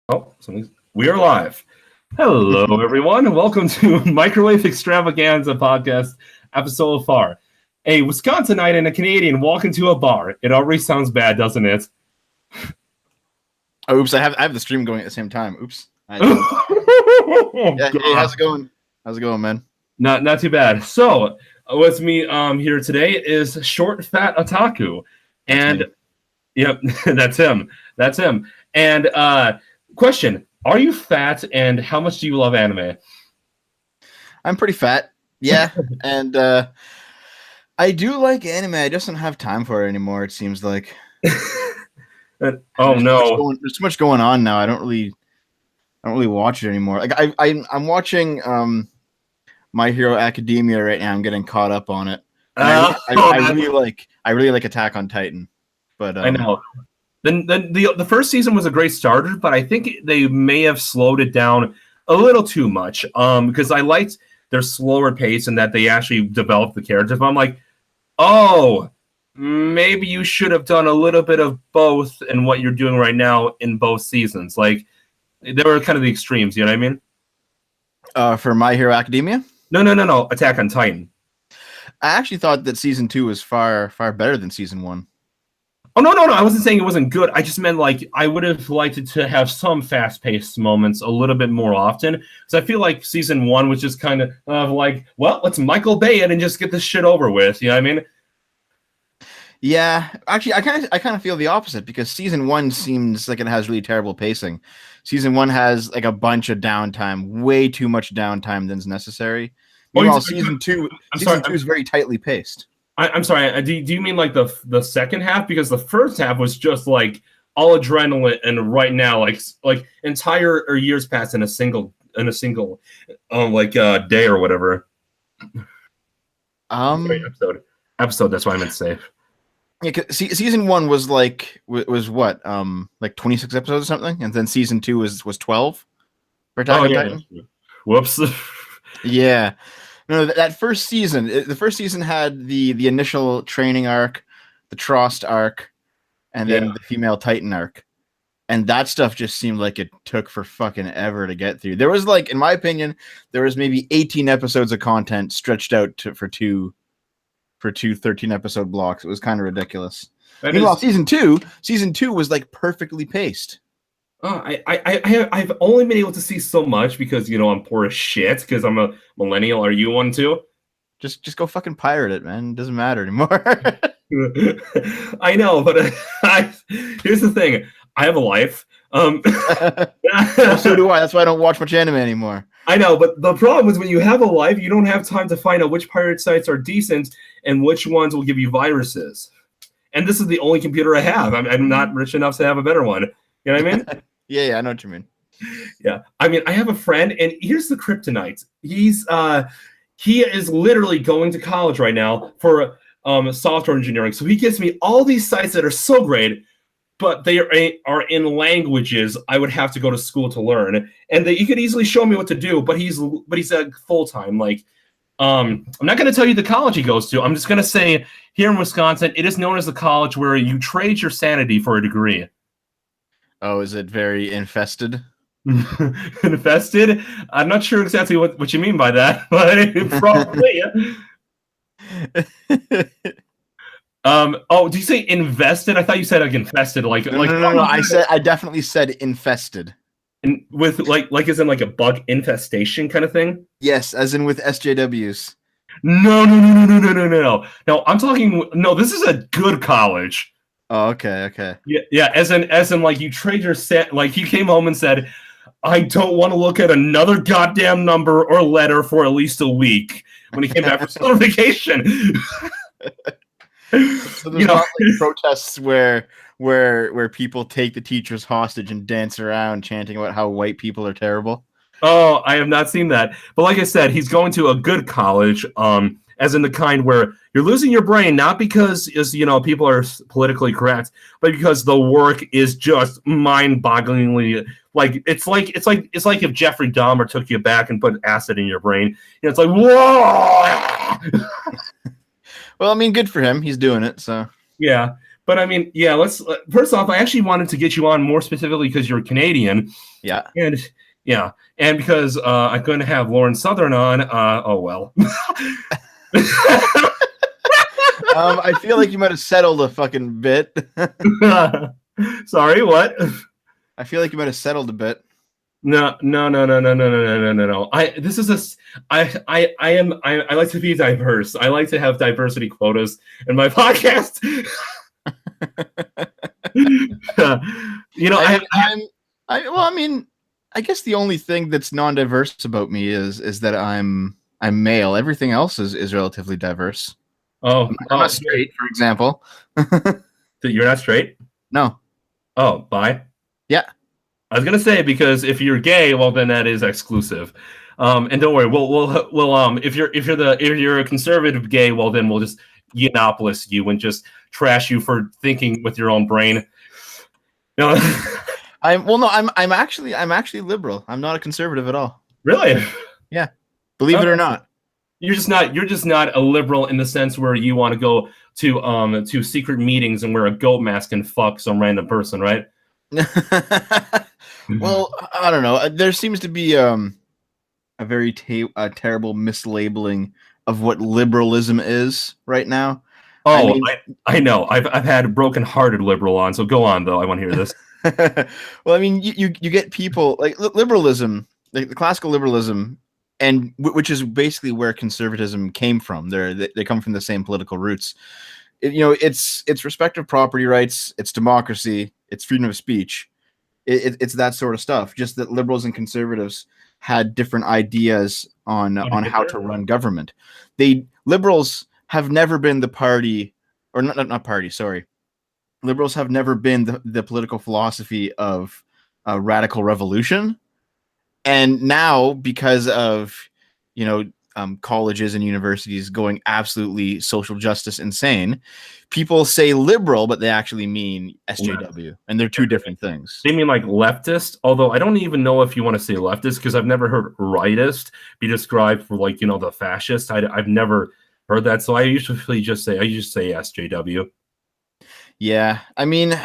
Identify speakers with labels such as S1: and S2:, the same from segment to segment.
S1: We are live. Hello, everyone. Welcome to Microwave Extravaganza podcast, episode 4. A Wisconsinite and a Canadian walk into a bar. It already sounds bad, doesn't it?
S2: Oh, oops! I have the stream going at the same time. Oops. Hey, how's it going? How's it going, man?
S1: Not too bad. So, with me here today is Short Fat Otaku, and yep, that's him. And question: are you fat, and how much do you love anime?
S2: I'm pretty fat, yeah, and I do like anime. I just don't have time for it anymore. It seems like.
S1: There's
S2: too much going on now. I don't really watch it anymore. Like I'm watching My Hero Academia right now. I'm getting caught up on it. I really like Attack on Titan, but
S1: I know. Then the first season was a great starter, but I think they may have slowed it down a little too much. Because I liked their slower pace and that they actually developed the characters. But I'm like, oh, maybe you should have done a little bit of both in what you're doing right now in both seasons. Like, they were kind of the extremes, you know what
S2: I mean? For My Hero Academia?
S1: No. Attack on Titan.
S2: I actually thought that season 2 was far better than season 1.
S1: Oh, no. I wasn't saying it wasn't good. I just meant, like, I would have liked it to have some fast-paced moments a little bit more often. Because I feel like season 1 was just kind of like, well, let's Michael Bay it and just get this shit over with. You know what I mean?
S2: Yeah, actually, I kind of feel the opposite because season 1 seems like it has really terrible pacing. Season 1 has like a bunch of downtime, way too much downtime than's necessary. Meanwhile, season 2 is very tightly paced.
S1: I'm sorry. Do you mean like the second half? Because the first half was just like all adrenaline, and right now, like entire years passed in a single day or whatever. Episode. That's what I meant to say.
S2: Yeah, season 1 was like what? Like 26 episodes or something, and then season 2 was 12 for Attack on Titan.
S1: Whoops.
S2: Yeah. No, that first season. The first season had the initial training arc, the Trost arc, and then the female Titan arc, and that stuff just seemed like it took for fucking ever to get through. There was like, in my opinion, there was maybe 18 episodes of content stretched out for two 13-episode blocks. It was kind of ridiculous. Meanwhile, season two was like perfectly paced.
S1: I've only been able to see so much because, you know, I'm poor as shit because I'm a millennial. Are you one too?
S2: Just go fucking pirate it, man. It doesn't matter anymore.
S1: I know, but here's the thing. I have a life.
S2: Well, so do I. That's why I don't watch much anime anymore.
S1: I know, but the problem is when you have a life, you don't have time to find out which pirate sites are decent and which ones will give you viruses. And this is the only computer I have. I'm not rich enough to have a better one. You know what I mean?
S2: Yeah, I know what you mean.
S1: Yeah. I mean, I have a friend, and here's the kryptonite. He is literally going to college right now for software engineering. So he gives me all these sites that are so great, but they are in languages I would have to go to school to learn. And he could easily show me what to do, but he's a full-time. Like, I'm not going to tell you the college he goes to. I'm just going to say here in Wisconsin, it is known as the college where you trade your sanity for a degree.
S2: Oh, is it very infested?
S1: Infested? I'm not sure exactly what you mean by that, but probably. Do you say invested? I thought you said like infested. No.
S2: I definitely said infested.
S1: And with like as in like a bug infestation kind of thing?
S2: Yes, as in with SJWs.
S1: No. No, I'm talking. No, this is a good college.
S2: Oh, okay.
S1: Yeah. As in, like you trade your set. Like you came home and said, "I don't want to look at another goddamn number or letter for at least a week." When he came back for certification.
S2: So there's not like protests where people take the teachers hostage and dance around chanting about how white people are terrible.
S1: Oh, I have not seen that. But like I said, he's going to a good college, as in the kind where you're losing your brain, not because people are politically correct, but because the work is just mind-bogglingly it's like if Jeffrey Dahmer took you back and put acid in your brain. It's like, whoa.
S2: Well, I mean, good for him. He's doing it, so.
S1: Yeah. But I mean, yeah. Let's first off, I actually wanted to get you on more specifically because you're Canadian,
S2: Yeah.
S1: and yeah, and because I'm going to have Lauren Southern on. Oh well.
S2: I feel like you might have settled a fucking bit.
S1: Sorry, what?
S2: I feel like you might have settled a bit.
S1: No. This is I like to be diverse. I like to have diversity quotas in my podcast.
S2: I mean, I guess the only thing that's non-diverse about me is that I'm male. Everything else is relatively diverse. I'm not straight, for example.
S1: You're not straight?
S2: No.
S1: Oh, bi?
S2: Yeah.
S1: I was gonna say because if you're gay, well then that is exclusive. And don't worry, we'll if you're a conservative gay, well then we'll just Yianopolis you and just trash you for thinking with your own brain. No.
S2: I'm actually liberal. I'm not a conservative at all.
S1: Really?
S2: Yeah. Believe it or not.
S1: You're just not a liberal in the sense where you want to go to secret meetings and wear a goat mask and fuck some random person, right?
S2: Well, I don't know. There seems to be a very terrible mislabeling of what liberalism is right now.
S1: Oh, I know. I've had a broken-hearted liberal on, so go on though. I want to hear this.
S2: Well, I mean, you get people like liberalism, like the classical liberalism, and which is basically where conservatism came from. They come from the same political roots. It's respect of property rights, it's democracy, it's freedom of speech. It's that sort of stuff. Just that liberals and conservatives had different ideas on how to run government. Liberals have never been the party, or not party. Sorry, liberals have never been the political philosophy of radical revolution. And now, because of colleges and universities going absolutely social justice insane, people say liberal, but they actually mean SJW, and they're two different things.
S1: They mean like leftist, although I don't even know if you want to say leftist because I've never heard rightist be described for like the fascist. I've never heard that, so I usually just say SJW.
S2: Yeah, I mean,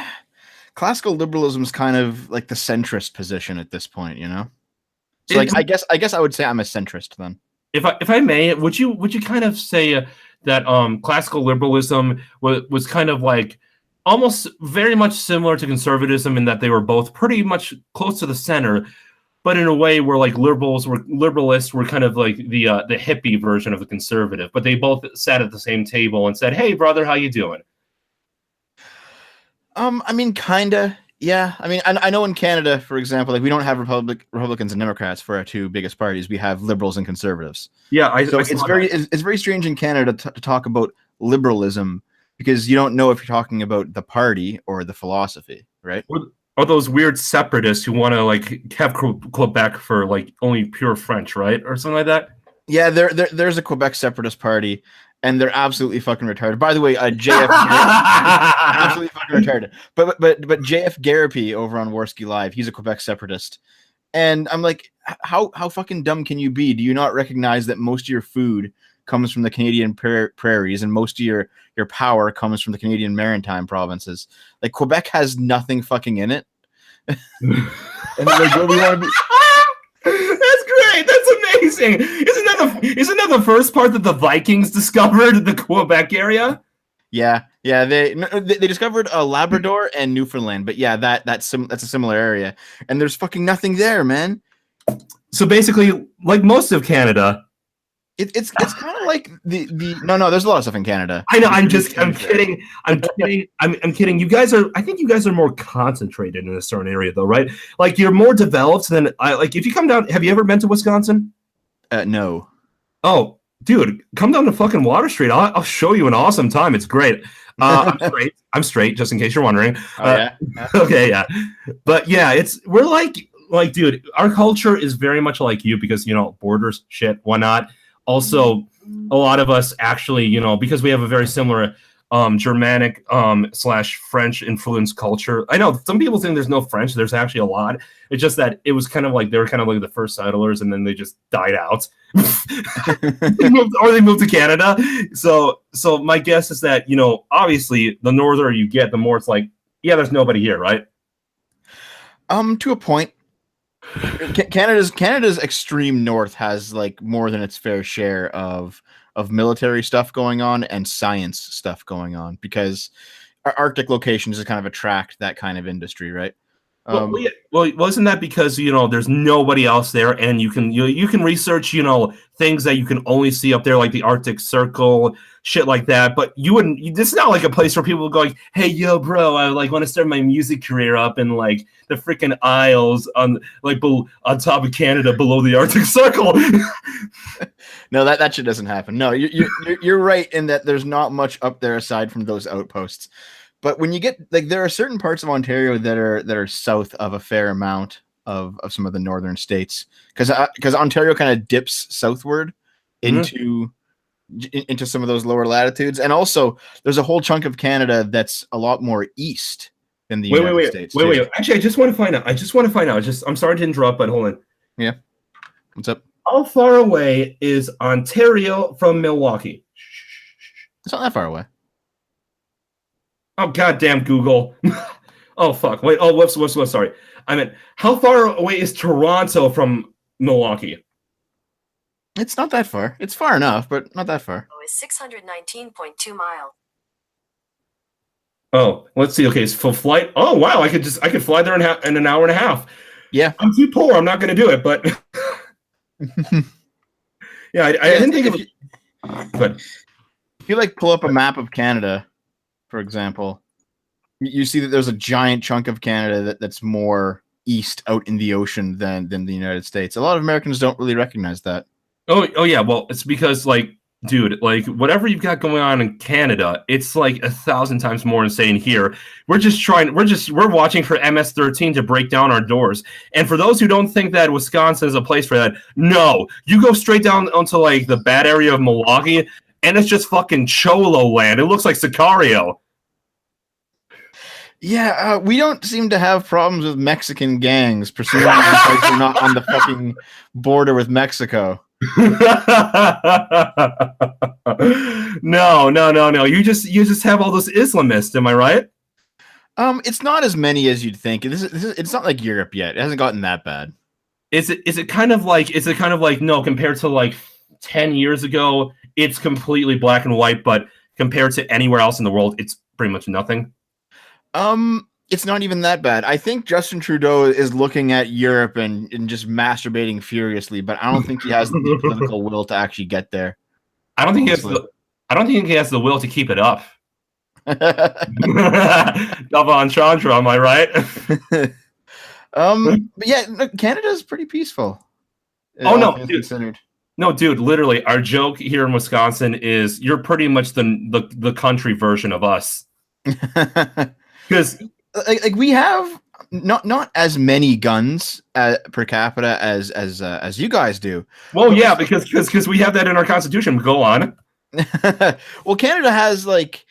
S2: classical liberalism is kind of like the centrist position at this point, So I guess I would say I'm a centrist then.
S1: If I may, would you kind of say that classical liberalism was kind of like almost very much similar to conservatism in that they were both pretty much close to the center, but in a way where like liberalists were kind of like the hippie version of the conservative, but they both sat at the same table and said, "Hey, brother, how you doing?"
S2: I mean, kinda. Yeah, I mean, I know in Canada, for example, like we don't have Republicans and Democrats for our two biggest parties. We have liberals and conservatives.
S1: Yeah,
S2: it's very strange in Canada to talk about liberalism because you don't know if you're talking about the party or the philosophy, right?
S1: Or those weird separatists who want to like have Quebec for like only pure French, right, or something like that.
S2: Yeah, there's a Quebec separatist party. And they're absolutely fucking retarded. By the way, JF absolutely fucking retarded. But JF Garapi over on Warski Live, he's a Quebec separatist. And I'm like, how fucking dumb can you be? Do you not recognize that most of your food comes from the Canadian prairies and most of your power comes from the Canadian maritime provinces? Like Quebec has nothing fucking in it. And like, what we want to be.
S1: That's great. That's amazing. Isn't that the first part that the Vikings discovered the Quebec area?
S2: Yeah. They discovered Labrador and Newfoundland, but yeah, that's a similar area, and there's fucking nothing there, man.
S1: So basically, like most of Canada,
S2: it's kind of like the no. There's a lot of stuff in Canada.
S1: I know. I'm kidding. I'm kidding. I think you guys are more concentrated in a certain area, though, right? Like you're more developed than I. Like if you come down, have you ever been to Wisconsin?
S2: No.
S1: Oh, dude, come down to fucking Water Street. I'll show you an awesome time. It's great. I'm straight, just in case you're wondering.
S2: Yeah.
S1: Okay, yeah. But yeah, we're like, dude, our culture is very much like you because borders, shit, whatnot. Also, a lot of us actually, because we have a very similar Germanic slash French influenced culture. I know some people think there's no French. There's actually a lot. It's just that it was kind of like they were kind of like the first settlers, and then they just died out. They moved to Canada. So my guess is that, you know, obviously the norther you get, the more it's like, yeah, there's nobody here, right?
S2: To a point. Canada's extreme north has like more than its fair share of military stuff going on and science stuff going on, because our Arctic locations just kind of attract that kind of industry, right?
S1: Well, wasn't that because, you know, there's nobody else there, and you can research, you know, things that you can only see up there, like the Arctic Circle, shit like that. But you wouldn't. This is not like a place where people go like, "Hey, yo, bro, I like want to start my music career up in like the freaking Isles on on top of Canada below the Arctic Circle."
S2: No, that shit doesn't happen. No, you're right in that there's not much up there aside from those outposts. But when you get like, there are certain parts of Ontario that are south of a fair amount of some of the northern states, because Ontario kind of dips southward into some of those lower latitudes, and also there's a whole chunk of Canada that's a lot more east than the United States.
S1: Wait. Actually, I just want to find out. I'm sorry to interrupt, but hold on.
S2: Yeah. What's up?
S1: How far away is Ontario from Milwaukee?
S2: It's not that far away.
S1: Oh, goddamn Google. Oh, fuck. Wait. Oh, whoops. Sorry. I meant, how far away is Toronto from Milwaukee?
S2: It's not that far. It's far enough, but not that far.
S3: Is 619.2 miles.
S1: Oh, let's see. Okay, so flight. Oh, wow. I could fly there in an hour and a half.
S2: Yeah.
S1: I'm too poor. I'm not going to do it, but yeah, I didn't think of it. But
S2: if you like pull up a map of Canada, for example, you see that there's a giant chunk of Canada that's more east out in the ocean than the United States. A lot of Americans don't really recognize that. Oh
S1: yeah. Well, it's because, like, dude, like, whatever you've got going on in Canada, it's like 1,000 times more insane here. We're watching for MS-13 to break down our doors. And for those who don't think that Wisconsin is a place for that, no, you go straight down onto like the bad area of Milwaukee, and it's just fucking Cholo land. It looks like Sicario.
S2: Yeah, we don't seem to have problems with Mexican gangs, presumably because we're not on the fucking border with Mexico.
S1: No. You just have all those Islamists. Am I right?
S2: It's not as many as you'd think. It's not like Europe yet. It hasn't gotten that bad.
S1: Is it kind of like no, compared to like 10 years ago, it's completely black and white, but compared to anywhere else in the world, it's pretty much nothing.
S2: It's not even that bad. I think Justin Trudeau is looking at Europe and just masturbating furiously, but I don't think he has the political will to actually get there.
S1: I don't think he has the will to keep it up. Double entendre, am I right?
S2: But yeah, Canada's pretty peaceful.
S1: Oh no, dude. Considered. No, dude, literally, our joke here in Wisconsin is you're pretty much the country version of us. Because
S2: like we have not as many guns per capita as you guys do.
S1: Well, yeah, because we have that in our constitution. Go on.
S2: Well, Canada has like,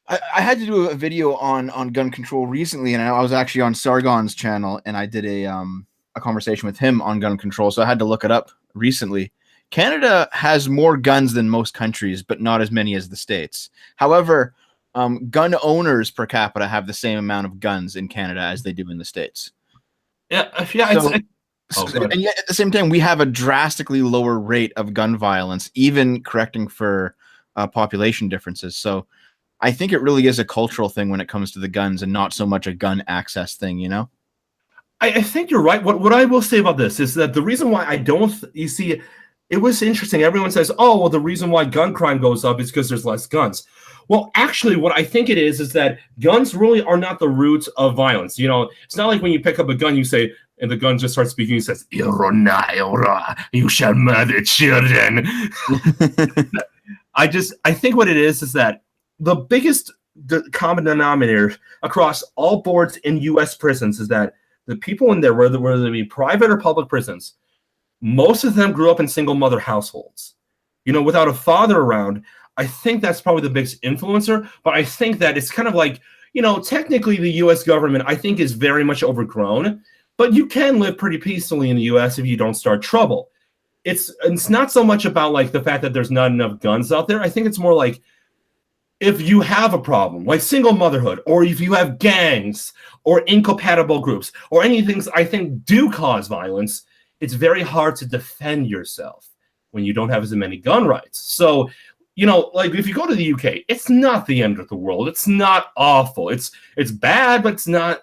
S2: I had to do a video on gun control recently, and I was actually on Sargon's channel, and I did a conversation with him on gun control, so I had to look it up recently. Canada has more guns than most countries, but not as many as the States. However, gun owners per capita have the same amount of guns in Canada as they do in the States.
S1: Yeah.
S2: And yet at the same time, we have a drastically lower rate of gun violence, even correcting for population differences. So I think it really is a cultural thing when it comes to the guns, and not so much a gun access thing, you know?
S1: I think you're right. What I will say about this is that the reason why I don't, you see, it was interesting. Everyone says, oh, well, the reason why gun crime goes up is because there's less guns. Well, actually, what I think it is that guns really are not the root of violence. You know, it's not like when you pick up a gun, you say, and the gun just starts speaking, it says, you shall murder children. I think what it is that the biggest common denominator across all boards in U.S. prisons is that the people in there, whether they be private or public prisons, most of them grew up in single mother households. You know, without a father around, I think that's probably the biggest influencer, but I think that it's kind of like, technically the US government, I think, is very much overgrown, but you can live pretty peacefully in the US if you don't start trouble. It's not so much about like the fact that there's not enough guns out there. I think it's more like if you have a problem, like single motherhood, or if you have gangs or incompatible groups or anything I think do cause violence, it's very hard to defend yourself when you don't have as many gun rights. So, like if you go to the UK, it's not the end of the world. It's not awful. It's bad, but it's not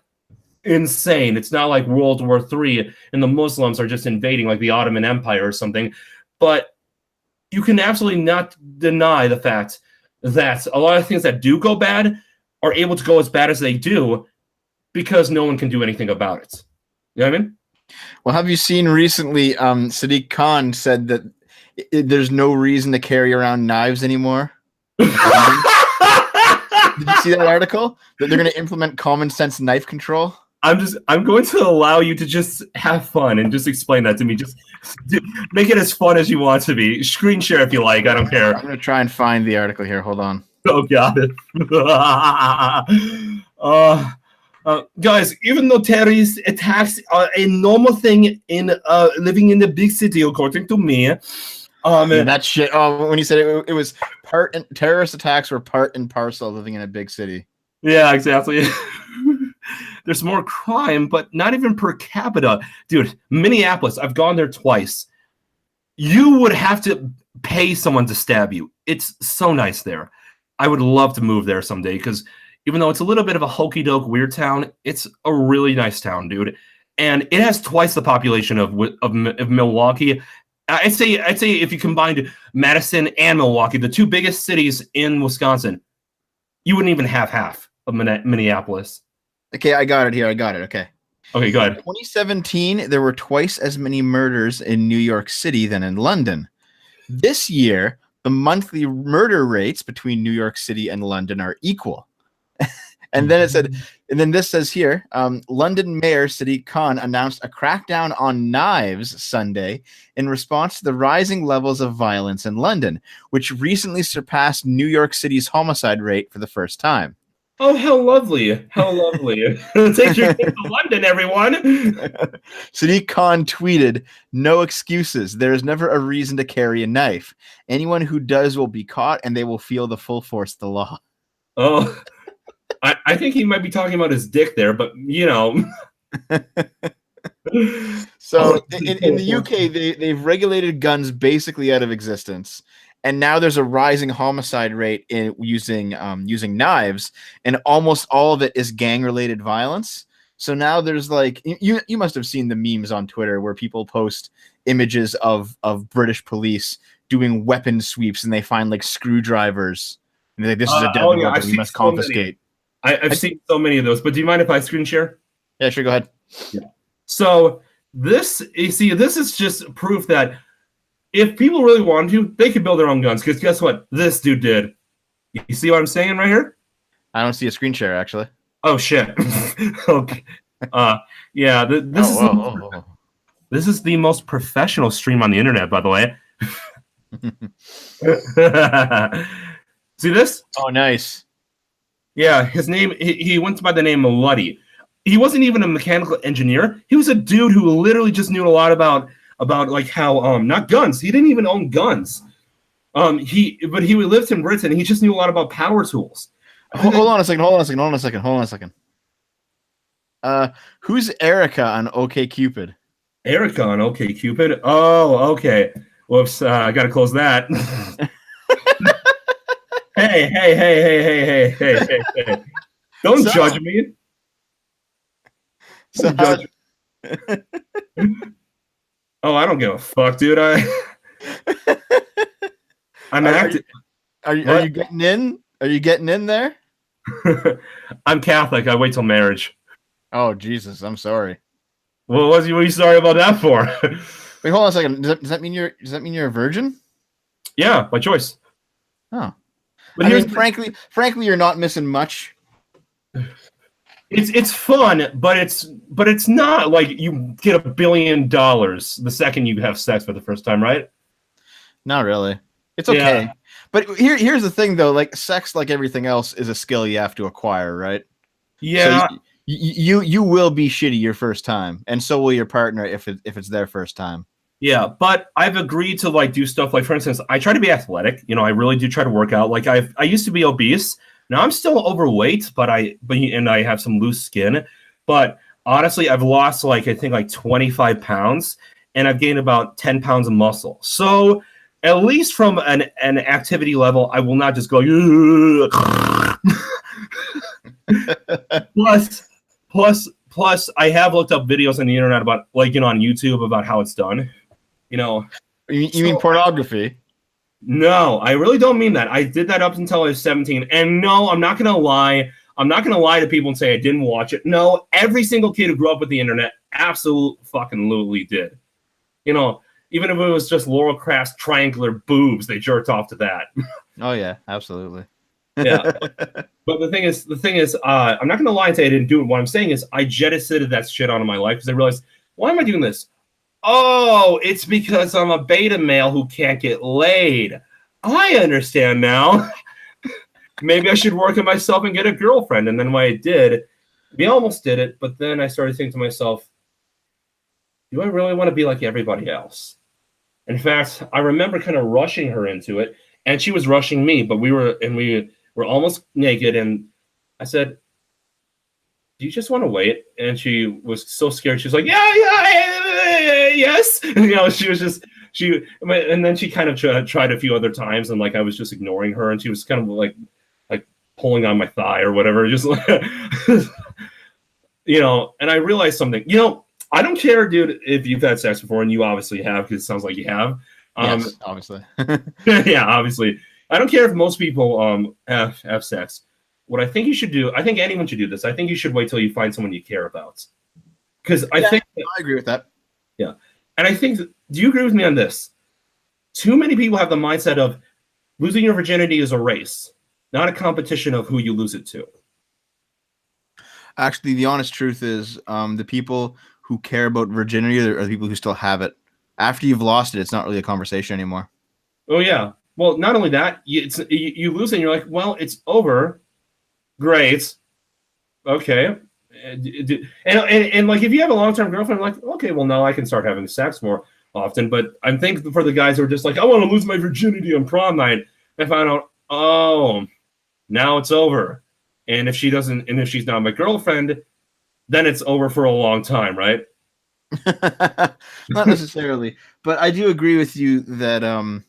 S1: insane. It's not like World War III and the Muslims are just invading like the Ottoman Empire or something. But you can absolutely not deny the fact that a lot of things that do go bad are able to go as bad as they do because no one can do anything about it. You know what I mean?
S2: Well, have you seen recently Sadiq Khan said that there's no reason to carry around knives anymore? Did you see that article? That they're going to implement common sense knife control?
S1: I'm going to allow you to just have fun and just explain that to me. Just make it as fun as you want to be. Screen share if you like. I don't care.
S2: I'm going to try and find the article here. Hold on.
S1: Oh, got it. Guys, even though terrorist attacks are a normal thing in living in the big city, according to me.
S2: That shit. Oh, when you said it was terrorist attacks were part and parcel of living in a big city.
S1: Yeah, exactly. There's more crime, but not even per capita. Dude, Minneapolis, I've gone there twice. You would have to pay someone to stab you. It's so nice there. I would love to move there someday because even though it's a little bit of a hokey-doke weird town, it's a really nice town, dude. And it has twice the population of Milwaukee. I'd say if you combined Madison and Milwaukee, the two biggest cities in Wisconsin, you wouldn't even have half of Minneapolis.
S2: Okay, I got it here. Okay.
S1: Okay, go ahead.
S2: In 2017, there were twice as many murders in New York City than in London. This year, the monthly murder rates between New York City and London are equal. And then this says here, London Mayor Sadiq Khan announced a crackdown on knives Sunday in response to the rising levels of violence in London, which recently surpassed New York City's homicide rate for the first time.
S1: Oh, how lovely. How lovely. Take your kid to London, everyone.
S2: Sadiq Khan tweeted, "No excuses. There is never a reason to carry a knife. Anyone who does will be caught and they will feel the full force of the law."
S1: Oh, I think he might be talking about his dick there, but
S2: So in the UK, they've regulated guns basically out of existence. And now there's a rising homicide rate in using knives, and almost all of it is gang-related violence. So now there's like you must have seen the memes on Twitter where people post images of British police doing weapon sweeps, and they find like screwdrivers, and they're like, "This is a deadly weapon. We must confiscate."
S1: I've seen so many of those. But do you mind if I screen share?
S2: Yeah, sure. Go ahead.
S1: Yeah. So this is just proof that if people really wanted to, they could build their own guns. Because guess what? This dude did. You see what I'm saying right here?
S2: I don't see a screen share, actually.
S1: Oh, shit. Okay. Yeah, this is the most professional stream on the internet, by the way. See this?
S2: Oh, nice.
S1: Yeah, his name, he went by the name Luddy. He wasn't even a mechanical engineer. He was a dude who literally just knew a lot about like how not guns. He didn't even own guns. He lived in Britain. He just knew a lot about power tools.
S2: Hold on a second. Who's Erica on OkCupid?
S1: Erica on OkCupid? Oh, okay. Whoops, I gotta close that. Hey. Don't judge me. Don't judge me. Oh, I don't give a fuck, dude. I'm active.
S2: Are you getting in? Are you getting in there?
S1: I'm Catholic. I wait till marriage.
S2: Oh, Jesus. I'm sorry.
S1: Well, what are you sorry about that for?
S2: Wait, hold on a second. Does that mean you're a virgin?
S1: Yeah, by choice.
S2: Oh. But frankly, you're not missing much.
S1: It's fun, but it's not like you get $1 billion the second you have sex for the first time, right?
S2: Not really. It's okay.
S1: Yeah.
S2: But here's the thing, though. Like sex, like everything else, is a skill you have to acquire, right?
S1: Yeah.
S2: So you will be shitty your first time, and so will your partner if it's their first time.
S1: Yeah, but I've agreed to like do stuff like, for instance, I try to be athletic. I really do try to work out. Like I used to be obese. Now I'm still overweight, but I have some loose skin. But honestly, I've lost like I think like 25 pounds, and I've gained about 10 pounds of muscle. So at least from an activity level, I will not just go. Plus, I have looked up videos on the internet about like on YouTube about how it's done.
S2: You mean pornography?
S1: No, I really don't mean that. I did that up until I was 17. And no, I'm not going to lie. I'm not going to lie to people and say I didn't watch it. No, every single kid who grew up with the internet absolutely did. Even if it was just Laurel Craft's triangular boobs, they jerked off to that.
S2: Oh yeah, absolutely.
S1: Yeah. But the thing is, I'm not going to lie and say I didn't do it. What I'm saying is I jettisoned that shit out of my life because I realized, why am I doing this? Oh, it's because I'm a beta male who can't get laid. I understand now. Maybe I should work on myself and get a girlfriend. And then when I did, we almost did it. But then I started thinking to myself, do I really want to be like everybody else? In fact, I remember kind of rushing her into it, and she was rushing me. But we were almost naked, and I said, do you just want to wait? And she was so scared. She was like, yeah, yes. And, and then she kind of tried a few other times, and like I was just ignoring her, and she was kind of like pulling on my thigh or whatever, just like, and I realized something. I don't care, dude, if you've had sex before, and you obviously have, because it sounds like you have.
S2: Yes, obviously.
S1: Yeah, obviously. I don't care if most people have sex. What I think you should do, I think anyone should do this. I think you should wait till you find someone you care about. Because I
S2: agree with that.
S1: Yeah. And I think, do you agree with me on this? Too many people have the mindset of losing your virginity is a race, not a competition of who you lose it to.
S2: Actually, the honest truth is the people who care about virginity are the people who still have it. After you've lost it, it's not really a conversation anymore.
S1: Oh, yeah. Well, not only that, you lose it and you're like, well, it's over. Great. Okay. And like, if you have a long-term girlfriend, like, okay, well, now I can start having sex more often. But I'm thinking for the guys who are just like, I want to lose my virginity on prom night. I find out, oh, now it's over. And if she's not my girlfriend, then it's over for a long time, right?
S2: Not necessarily, but I do agree with you that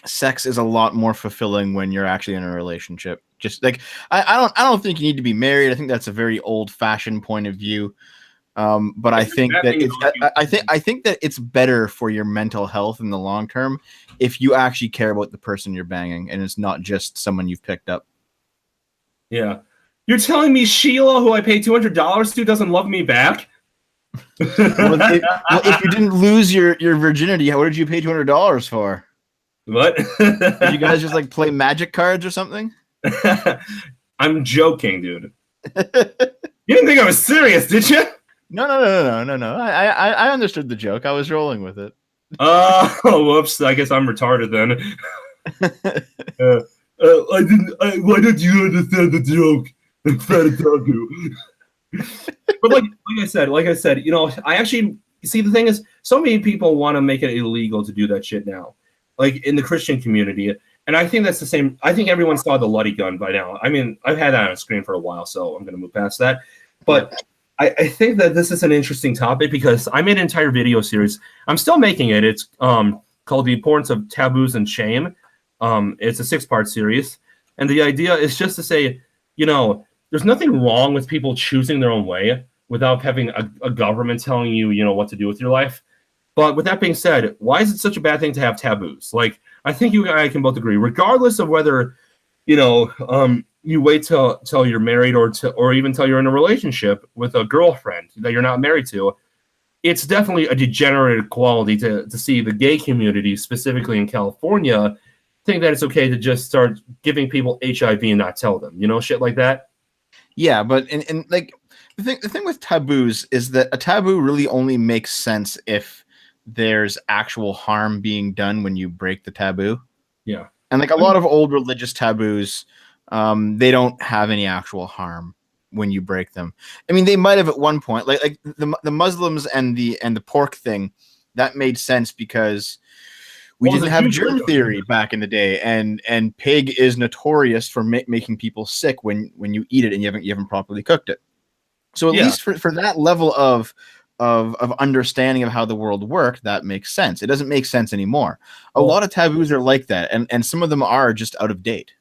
S2: sex is a lot more fulfilling when you're actually in a relationship. Just like I don't think you need to be married. I think that's a very old-fashioned point of view. But I think that it's better for your mental health in the long term if you actually care about the person you're banging and it's not just someone you've picked up.
S1: Yeah. You're telling me Sheila, who I paid $200 to, doesn't love me back?
S2: Well, if you didn't lose your virginity, what did you pay $200 for?
S1: What?
S2: Did you guys just like play magic cards or something?
S1: I'm joking, dude. You didn't think I was serious, did you?
S2: No. I understood the joke. I was rolling with it.
S1: Oh, whoops. I guess I'm retarded then. I didn't. Why did you understand the joke? I'm trying to tell you. But like I said, I actually see the thing is, so many people want to make it illegal to do that shit now, like in the Christian community. And I think that's the same. I think everyone saw the Luddy gun by now. I mean, I've had that on screen for a while, so I'm going to move past that. But I think that this is an interesting topic because I made an entire video series. I'm still making it. It's called The Importance of Taboos and Shame. It's a 6-part series. And the idea is just to say, there's nothing wrong with people choosing their own way without having a government telling you, what to do with your life. But with that being said, why is it such a bad thing to have taboos? Like, I think you and I can both agree, regardless of whether, you wait till you're married or even till you're in a relationship with a girlfriend that you're not married to, it's definitely a degenerate quality to see the gay community, specifically in California, think that it's okay to just start giving people HIV and not tell them, shit like that.
S2: Yeah, but and like the thing with taboos is that a taboo really only makes sense if there's actual harm being done when you break the taboo.
S1: Yeah.
S2: And like a lot of old religious taboos, they don't have any actual harm when you break them. I mean, they might have at one point, like the Muslims and the pork thing, that made sense because we
S1: Well,
S2: didn't
S1: it's a
S2: have
S1: huge
S2: germ
S1: window.
S2: theory back in the day, and pig is notorious for making people sick when you eat it and you haven't properly cooked it. So at
S1: Yeah.
S2: least for that level of understanding of how the world worked, that makes sense. It doesn't make sense anymore. A
S1: Well-
S2: lot of taboos are like that, and some of them are just out of date.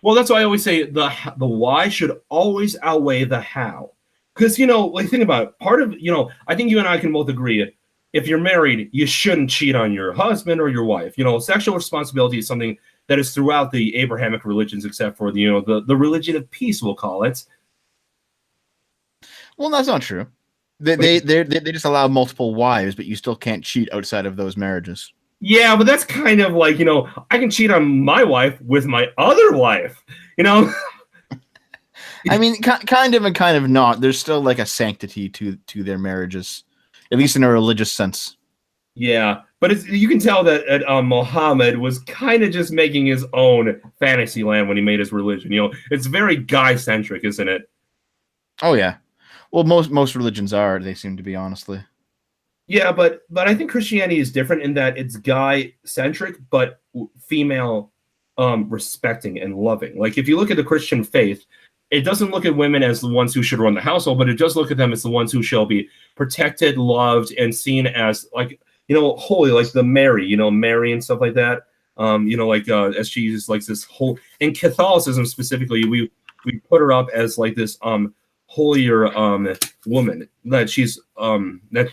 S1: Well, that's why I always say the why should always outweigh the how. Because, like, think about it. Part of, I think you and I can both agree, if you're married, you shouldn't cheat on your husband or your wife. Sexual responsibility is something that is throughout the Abrahamic religions, except for, the religion of peace, we'll call it.
S2: Well, that's not true. They just allow multiple wives, but you still can't cheat outside of those marriages.
S1: Yeah, but that's kind of like, I can cheat on my wife with my other wife,
S2: I mean, kind of and kind of not. There's still like a sanctity to their marriages, at least in a religious sense.
S1: Yeah, but you can tell that Muhammad was kind of just making his own fantasy land when he made his religion. It's very guy-centric, isn't it?
S2: Oh yeah. Well, most religions are. They seem to be, honestly.
S1: Yeah, but I think Christianity is different in that it's guy-centric, but female respecting and loving. Like, if you look at the Christian faith, it doesn't look at women as the ones who should run the household, but it does look at them as the ones who shall be protected, loved, and seen as, like, holy, like the Mary, Mary and stuff like that. As Jesus, like this whole, in Catholicism specifically, we put her up as like this holier woman, that she's that.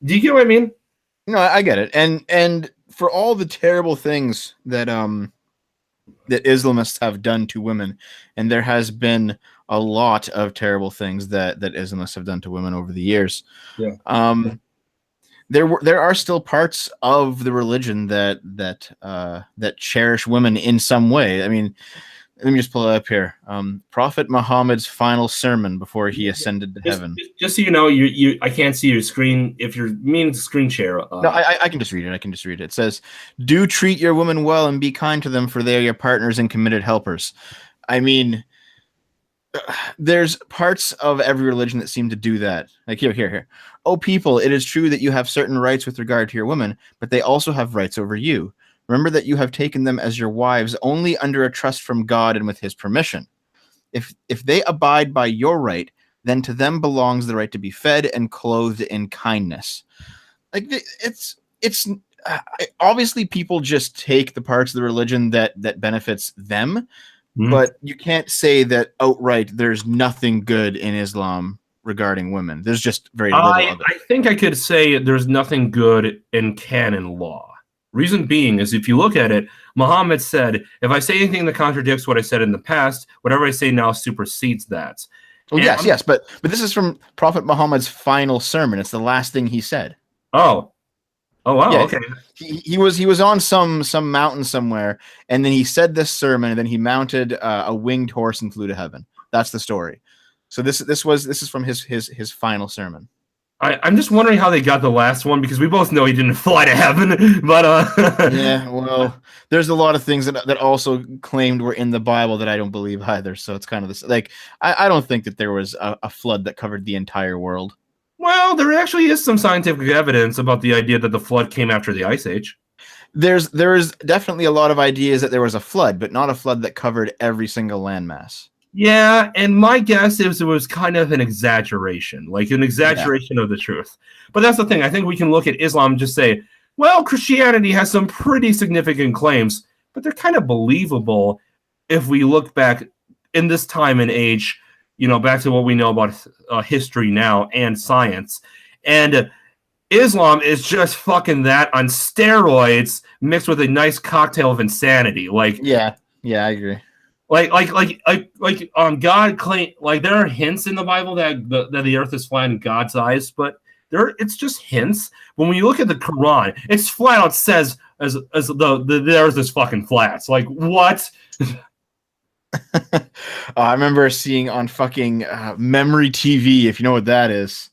S1: Do you get what I mean?
S2: No, I get it. And for all the terrible things that that Islamists have done to women, and there has been a lot of terrible things that Islamists have done to women over the years.
S1: Yeah.
S2: There are still parts of the religion that cherish women in some way. I mean, let me just pull it up here. Prophet Muhammad's final sermon before he ascended to heaven.
S1: Just so you know, I can't see your screen. If you're meaning to screen share,
S2: No, I can just read it. It says, "Do treat your women well and be kind to them, for they are your partners and committed helpers." I mean, there's parts of every religion that seem to do that. Like here. "Oh, people, it is true that you have certain rights with regard to your women, but they also have rights over you. Remember that you have taken them as your wives only under a trust from God and with his permission. If they abide by your right, then to them belongs the right to be fed and clothed in kindness." Like, it's obviously people just take the parts of the religion that benefits them, but you can't say that outright there's nothing good in Islam regarding women. There's just very little of it.
S1: I think I could say there's nothing good in canon law. Reason being is, if you look at it, Muhammad said, if I say anything that contradicts what I said in the past, whatever I say now supersedes that.
S2: Well, yes, but this is from Prophet Muhammad's final sermon. It's the last thing he said.
S1: Oh wow,
S2: Yeah,
S1: okay.
S2: He was on some mountain somewhere, and then he said this sermon, and then he mounted a winged horse and flew to heaven. That's the story. So this is from his final sermon.
S1: I'm just wondering how they got the last one, because we both know he didn't fly to heaven. But
S2: yeah, well, there's a lot of things that also claimed were in the Bible that I don't believe either. So it's kind of this, like, I don't think that there was a flood that covered the entire world.
S1: Well, there actually is some scientific evidence about the idea that the flood came after the Ice Age.
S2: There is definitely a lot of ideas that there was a flood, but not a flood that covered every single landmass.
S1: Yeah, and my guess is it was kind of an exaggeration, like an exaggeration of the truth. But that's the thing. I think we can look at Islam and just say, well, Christianity has some pretty significant claims, but they're kind of believable if we look back in this time and age, back to what we know about history now and science. And Islam is just fucking that on steroids mixed with a nice cocktail of insanity. Like,
S2: yeah, I agree.
S1: God claim, like, there are hints in the Bible that the earth is flat in God's eyes, but it's just hints. When you look at the Quran, it's flat out says as the earth is fucking flat. It's like, what?
S2: I remember seeing on fucking Memory TV, if you know what that is.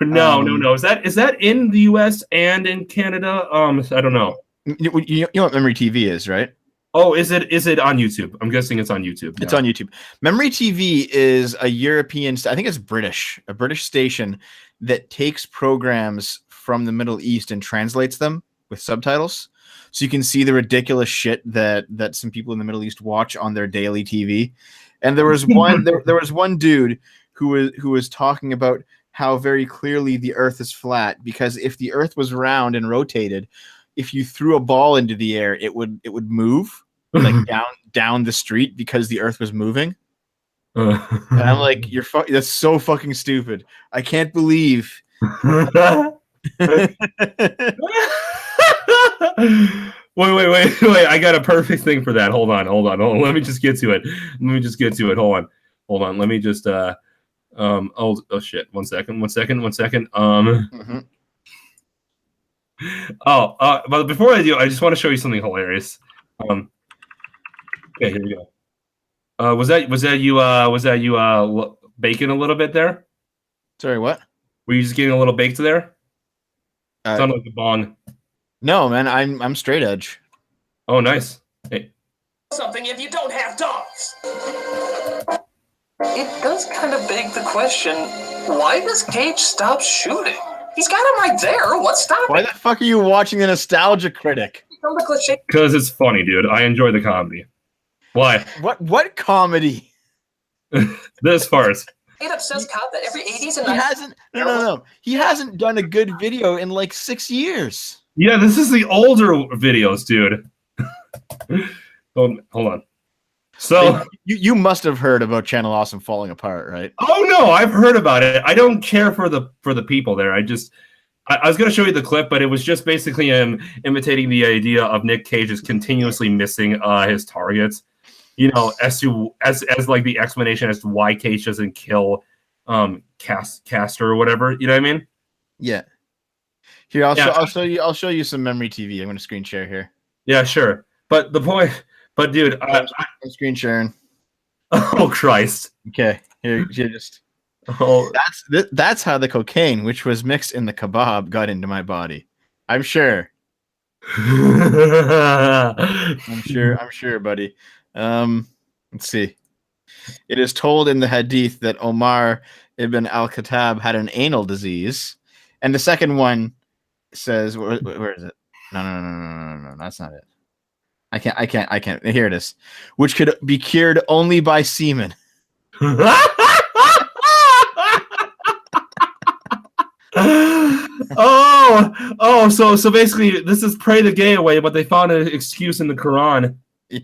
S1: No. Is that in the US and in Canada? I don't know.
S2: You know what Memory TV is, right?
S1: Oh, is it on YouTube? I'm guessing it's on YouTube.
S2: It's on YouTube. Memory TV is a European, I think it's British, a British station that takes programs from the Middle East and translates them with subtitles. So you can see the ridiculous shit that some people in the Middle East watch on their daily TV. And there was one there was one dude who was talking about how very clearly the Earth is flat, because if the Earth was round and rotated, if you threw a ball into the air, it would move like down the street because the Earth was moving. And I'm like, that's so fucking stupid. I can't believe.
S1: Wait! I got a perfect thing for that. Hold on. Let me just get to it. Hold on. Let me just oh shit. One second. But before I do, I just want to show you something hilarious. Okay, here we go. Was that you baking a little bit there?
S2: Sorry, what?
S1: Were you just getting a little baked there? Sounded like a bong.
S2: No, man, I'm straight edge.
S1: Oh, nice. Hey.
S4: Something if you don't have dogs. It does kind of beg the question, why does Cage stop shooting? He's got him right there. What's stopping?
S2: Why the fuck are you watching The Nostalgia Critic?
S1: Because it's funny, dude. I enjoy the comedy. Why?
S2: What comedy?
S1: This farce.
S4: Obsessed cop that every 80s and
S2: He hasn't. No. He hasn't done a good video in like 6 years.
S1: Yeah, this is the older videos, dude. Hold on. So
S2: you must have heard about Channel Awesome falling apart, right?
S1: Oh no, I've heard about it. I don't care for the people there. I was going to show you the clip, but it was just basically imitating the idea of Nick Cage is continuously missing his targets. You know, as like the explanation as to why Cage doesn't kill Castor or whatever. You know what I mean?
S2: Yeah. Here, I'll show you some Memory TV. I'm going to screen share here.
S1: Yeah, sure. But dude,
S2: I'm screen sharing.
S1: Oh Christ.
S2: Okay, here just.
S1: Oh,
S2: that's how the cocaine, which was mixed in the kebab, got into my body. I'm sure. I'm sure, buddy. Let's see. It is told in the hadith that Omar ibn al-Khattab had an anal disease, and the second one says, where is it? No, that's not it. I can't. Here it is. Which could be cured only by semen.
S1: So basically this is pray the gay away, but they found an excuse in the Quran.
S2: Yeah.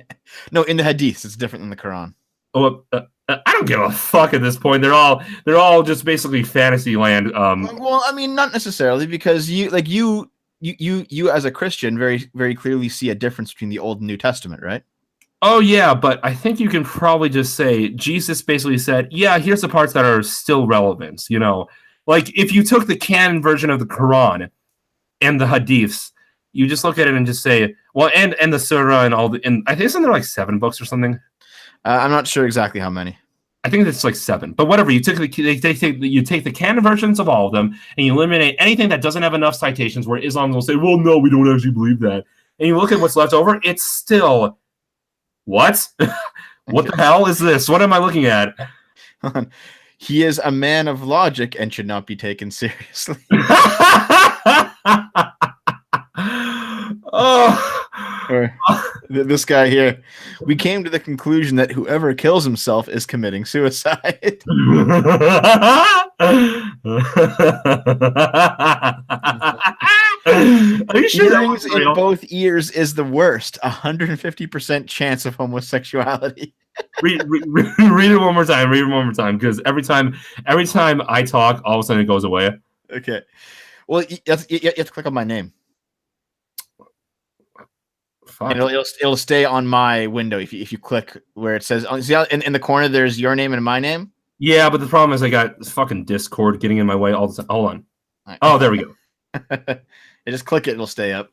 S2: No, in the hadith, it's different than the Quran.
S1: Oh, I don't give a fuck at this point. They're all just basically fantasy land.
S2: Well, I mean, not necessarily, because you as a Christian very, very clearly see a difference between the Old and New Testament, right?
S1: Oh yeah, but I think you can probably just say Jesus basically said, yeah, here's the parts that are still relevant. You know, like if you took the canon version of the Quran and the hadiths, you just look at it and just say, well, and the surah and all and I think isn't there like 7 books or something?
S2: I'm not sure exactly how many. I
S1: think it's like 7, but whatever. You take the canon versions of all of them, and you eliminate anything that doesn't have enough citations. Where Islam will say, "Well, no, we don't actually believe that," and you look at what's left over. It's still what? What the hell is this? What am I looking at?
S2: He is a man of logic and should not be taken seriously. This guy here. We came to the conclusion that whoever kills himself is committing suicide. Are you sure earrings in both ears is the worst? 150% chance of homosexuality.
S1: read it one more time. Read it one more time, because every time I talk, all of a sudden it goes away.
S2: Okay. Well, you have to click on my name. And it'll stay on my window if you click where it says. See how in the corner there's your name and my name.
S1: Yeah, but the problem is I got this fucking Discord getting in my way all the time. Hold on. Right. Oh, there we go.
S2: Just click it; it'll stay up.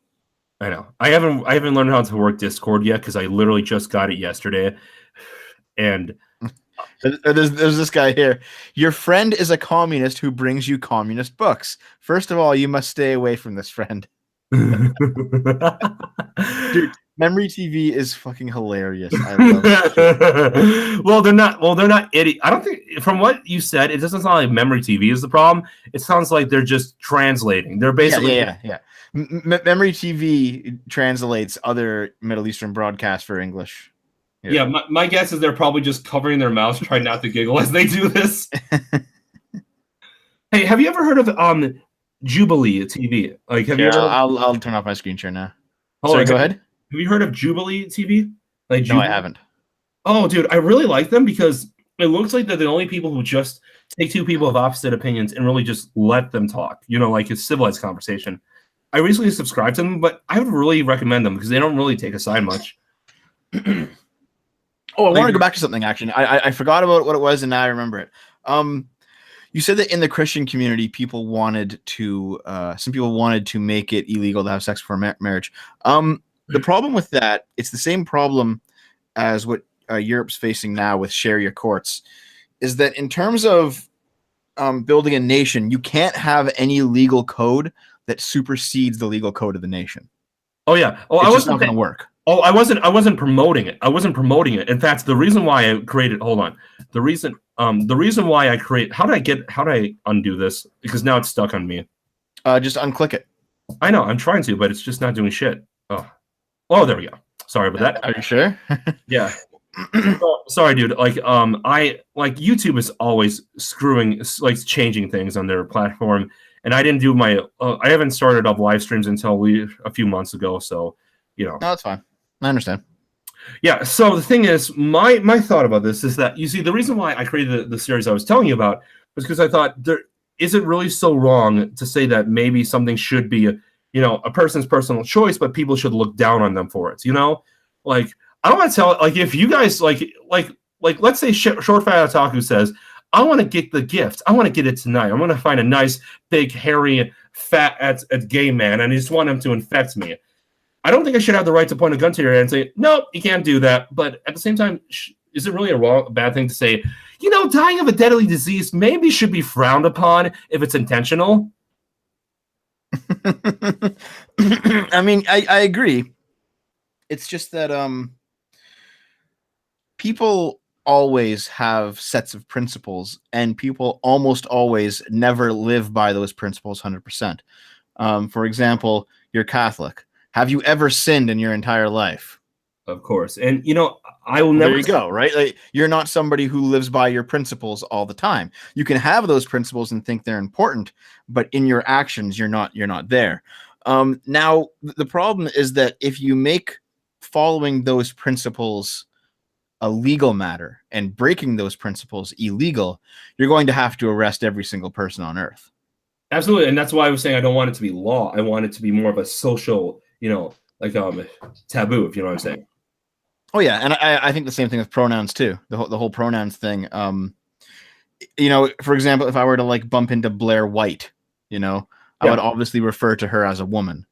S1: I know. I haven't learned how to work Discord yet because I literally just got it yesterday. And
S2: there's this guy here. Your friend is a communist who brings you communist books. First of all, you must stay away from this friend.
S1: Dude,
S2: Memory TV is fucking hilarious. I love it.
S1: Well, they're not. Well, they're not idiot. I don't think, from what you said, it doesn't sound like Memory TV is the problem. It sounds like they're just translating. They're basically
S2: Yeah. Memory TV translates other Middle Eastern broadcasts for English.
S1: Yeah, my guess is they're probably just covering their mouths, trying not to giggle as they do this. Hey, have you ever heard of Jubilee TV? Like, have you ever?
S2: I'll turn off my screen share now.
S1: Hold
S2: Sorry,
S1: on,
S2: go ahead.
S1: Have you heard of Jubilee TV? Like,
S2: No,
S1: Jubilee?
S2: I haven't.
S1: Oh, dude, I really like them because it looks like they're the only people who just take two people of opposite opinions and really just let them talk. You know, like a civilized conversation. I recently subscribed to them, but I would really recommend them because they don't really take a side much.
S2: Oh, I want to go back to something, actually. I forgot about what it was, and now I remember it. You said that in the Christian community, people wanted to, some people wanted to make it illegal to have sex before marriage. The problem with that, it's the same problem as what Europe's facing now with Sharia courts, is that in terms of building a nation, you can't have any legal code that supersedes the legal code of the nation.
S1: Oh yeah. Oh,
S2: it's just not going to work.
S1: Oh, I wasn't promoting it. I wasn't promoting it. In fact, the reason why I created, hold on. The reason why I create, how did I undo this? Because now it's stuck on me.
S2: Just unclick it.
S1: I know, I'm trying to, but it's just not doing shit. Oh, there we go. Sorry about that.
S2: Are you sure?
S1: Yeah. Sorry, dude. Like, YouTube is always screwing, like changing things on their platform. And I didn't do my, I haven't started up live streams until a few months ago. So, you know.
S2: No, that's fine. I understand.
S1: Yeah. So the thing is, my thought about this is that, you see, the reason why I created the series I was telling you about was because I thought, is it really so wrong to say that maybe something should be, a person's personal choice, but people should look down on them for it? Like, I don't want to tell, like, if you guys like, let's say Short Fat Otaku says, I want to get the gift. I want to get it tonight. I'm going to find a nice, big, hairy, fat at gay man, and I just want him to infect me. I don't think I should have the right to point a gun to your head and say, no, you can't do that. But at the same time, is it really a bad thing to say, dying of a deadly disease maybe should be frowned upon if it's intentional?
S2: I mean, I agree. It's just that people always have sets of principles, and people almost always never live by those principles 100%. For example, you're Catholic. Have you ever sinned in your entire life?
S1: Of course. And, I will never...
S2: There you go, right? Like, you're not somebody who lives by your principles all the time. You can have those principles and think they're important, but in your actions, you're not there. Now, the problem is that if you make following those principles a legal matter and breaking those principles illegal, you're going to have to arrest every single person on earth.
S1: Absolutely. And that's why I was saying I don't want it to be law. I want it to be more of a social, taboo, if you know what I'm saying.
S2: Oh yeah, and I think the same thing with pronouns too. The whole pronouns thing. For example, if I were to bump into Blair White, I would obviously refer to her as a woman.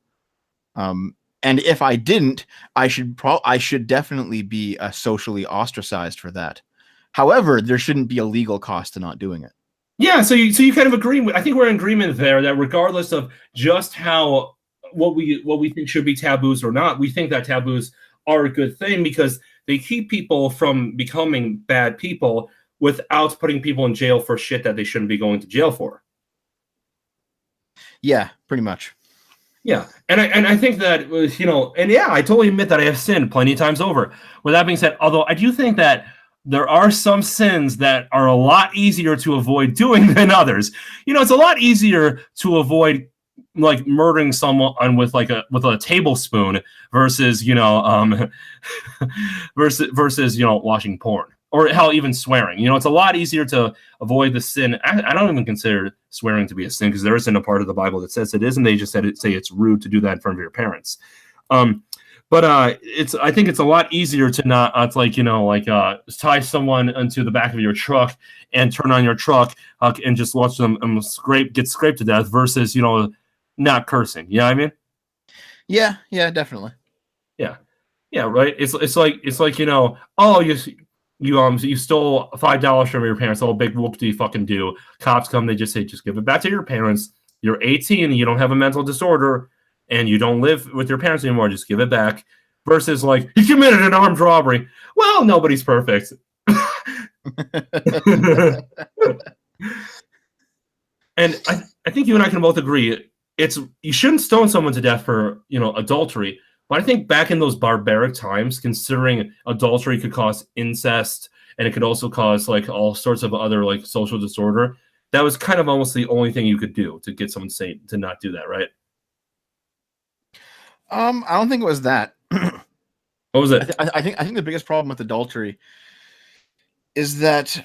S2: And if I didn't, I should definitely be socially ostracized for that. However, there shouldn't be a legal cost to not doing it.
S1: Yeah, so you kind of agree with. I think we're in agreement there that regardless of just how what we think should be taboos or not, we think that taboos are a good thing because they keep people from becoming bad people without putting people in jail for shit that they shouldn't be going to jail for.
S2: Yeah, pretty much.
S1: Yeah, and I think that, and yeah, I totally admit that I have sinned plenty of times over. With that being said, although I do think that there are some sins that are a lot easier to avoid doing than others. It's a lot easier to avoid murdering someone with a tablespoon versus versus watching porn, or hell, even swearing. It's a lot easier to avoid the sin. I don't even consider swearing to be a sin because there isn't a part of the Bible that says it is, and they just say it's rude to do that in front of your parents. But I think it's a lot easier to not tie someone into the back of your truck and turn on your truck and just watch them get scraped to death versus not cursing. You know what I mean?
S2: Yeah, definitely.
S1: Yeah, right. It's like oh, you stole $5 from your parents. Oh, big whoop do you fucking do? Cops come, they just say, just give it back to your parents. You're 18, you don't have a mental disorder, and you don't live with your parents anymore. Just give it back. versus like he committed an armed robbery. Well, nobody's perfect. And I think you and I can both agree you shouldn't stone someone to death for adultery. But I think back in those barbaric times, considering adultery could cause incest and it could also cause like all sorts of other like social disorder, that was kind of almost the only thing you could do to get someone to not do that, right?
S2: I don't think it was that.
S1: What was it?
S2: I think the biggest problem with adultery is that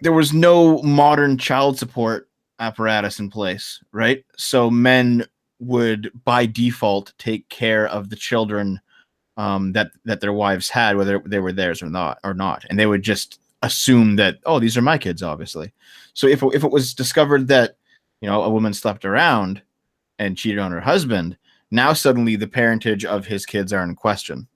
S2: there was no modern child support apparatus in place, right? So men would by default take care of the children that their wives had, whether they were theirs or not, and they would just assume that, oh, these are my kids, obviously. So if it was discovered that a woman slept around and cheated on her husband, now suddenly the parentage of his kids are in question.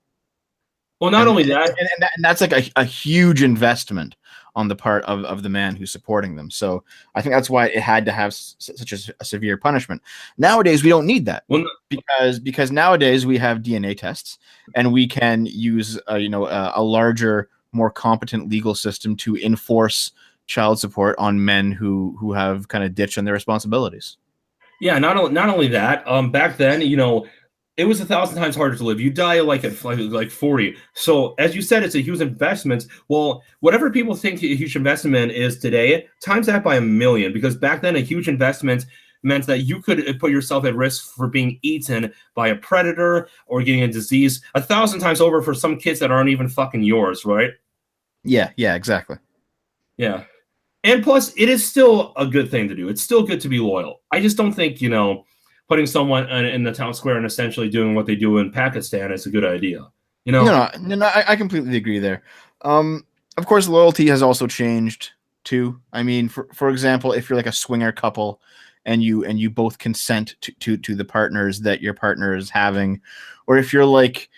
S1: Well, not only that,
S2: and that's like a huge investment on the part of the man who's supporting them. So I think that's why it had to have such a severe punishment. Nowadays, we don't need that because nowadays we have DNA tests and we can use a larger, more competent legal system to enforce child support on men who have kind of ditched on their responsibilities.
S1: Yeah, not only that. Back then, it was 1,000 times harder to live. You die like at 40. So as you said, it's a huge investment. Well, whatever people think a huge investment is today, times that by 1,000,000. Because back then, a huge investment meant that you could put yourself at risk for being eaten by a predator or getting a disease 1,000 times over for some kids that aren't even fucking yours, right?
S2: Yeah, exactly.
S1: Yeah. And plus, it is still a good thing to do. It's still good to be loyal. I just don't think, putting someone in the town square and essentially doing what they do in Pakistan is a good idea.
S2: No, I completely agree there. Of course, loyalty has also changed too. I mean, for example, if you're like a swinger couple and you both consent to the partners that your partner is having, or if you're like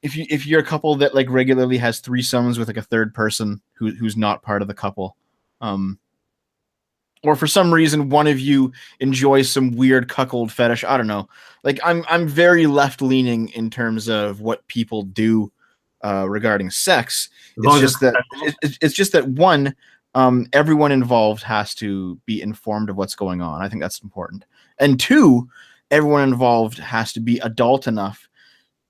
S2: if you're a couple that like regularly has threesomes with like a third person who's not part of the couple, or for some reason one of you enjoys some weird cuckold fetish. I don't know. Like I'm very left leaning in terms of what people do regarding sex. It's just that one, everyone involved has to be informed of what's going on. I think that's important. And two, everyone involved has to be adult enough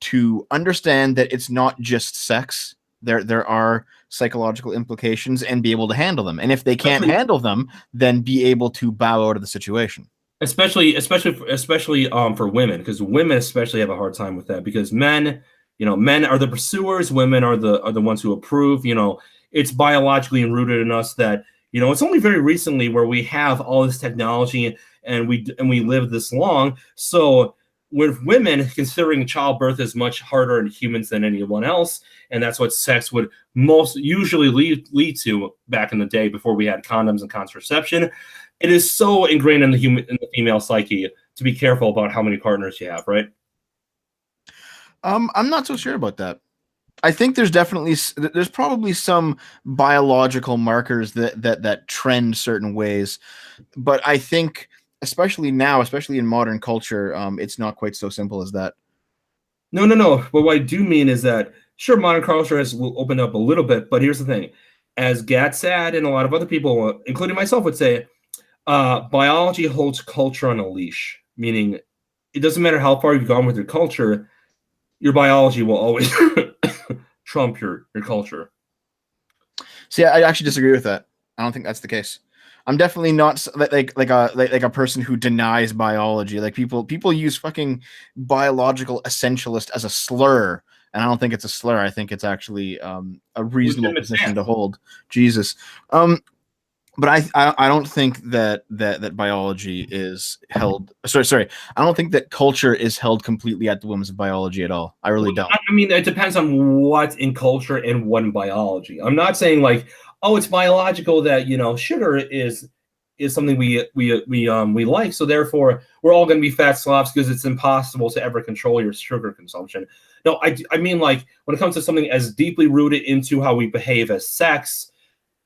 S2: to understand that it's not just sex. There are psychological implications and be able to handle them. And if they can't handle them, then be able to bow out of the situation.
S1: Especially for women, because women especially have a hard time with that. Because men are the pursuers, women are the ones who approve. It's biologically rooted in us that it's only very recently where we have all this technology and we live this long. So with women, considering childbirth is much harder in humans than anyone else, and that's what sex would most usually lead to back in the day before we had condoms and contraception. It is so ingrained in the female psyche to be careful about how many partners you have, right?
S2: I'm not so sure about that. I think there's probably some biological markers that trend certain ways, but I think especially now, especially in modern culture, it's not quite so simple as that.
S1: No. But what I do mean is that, sure, modern culture has opened up a little bit, but here's the thing. As Gatsad and a lot of other people, including myself, would say, biology holds culture on a leash, meaning it doesn't matter how far you've gone with your culture, your biology will always trump your culture.
S2: See, I actually disagree with that. I don't think that's the case. I'm definitely not like a person who denies biology. Like people use fucking biological essentialist as a slur, and I don't think it's a slur. I think it's actually a reasonable position to hold. Jesus, but I don't think that biology is held. Sorry, I don't think that culture is held completely at the whims of biology at all. I really don't.
S1: I mean, it depends on what in culture and what in biology. I'm not saying like, oh, it's biological that sugar is something we like, so therefore we're all going to be fat slobs because it's impossible to ever control your sugar consumption. No, I mean, like, when it comes to something as deeply rooted into how we behave as sex,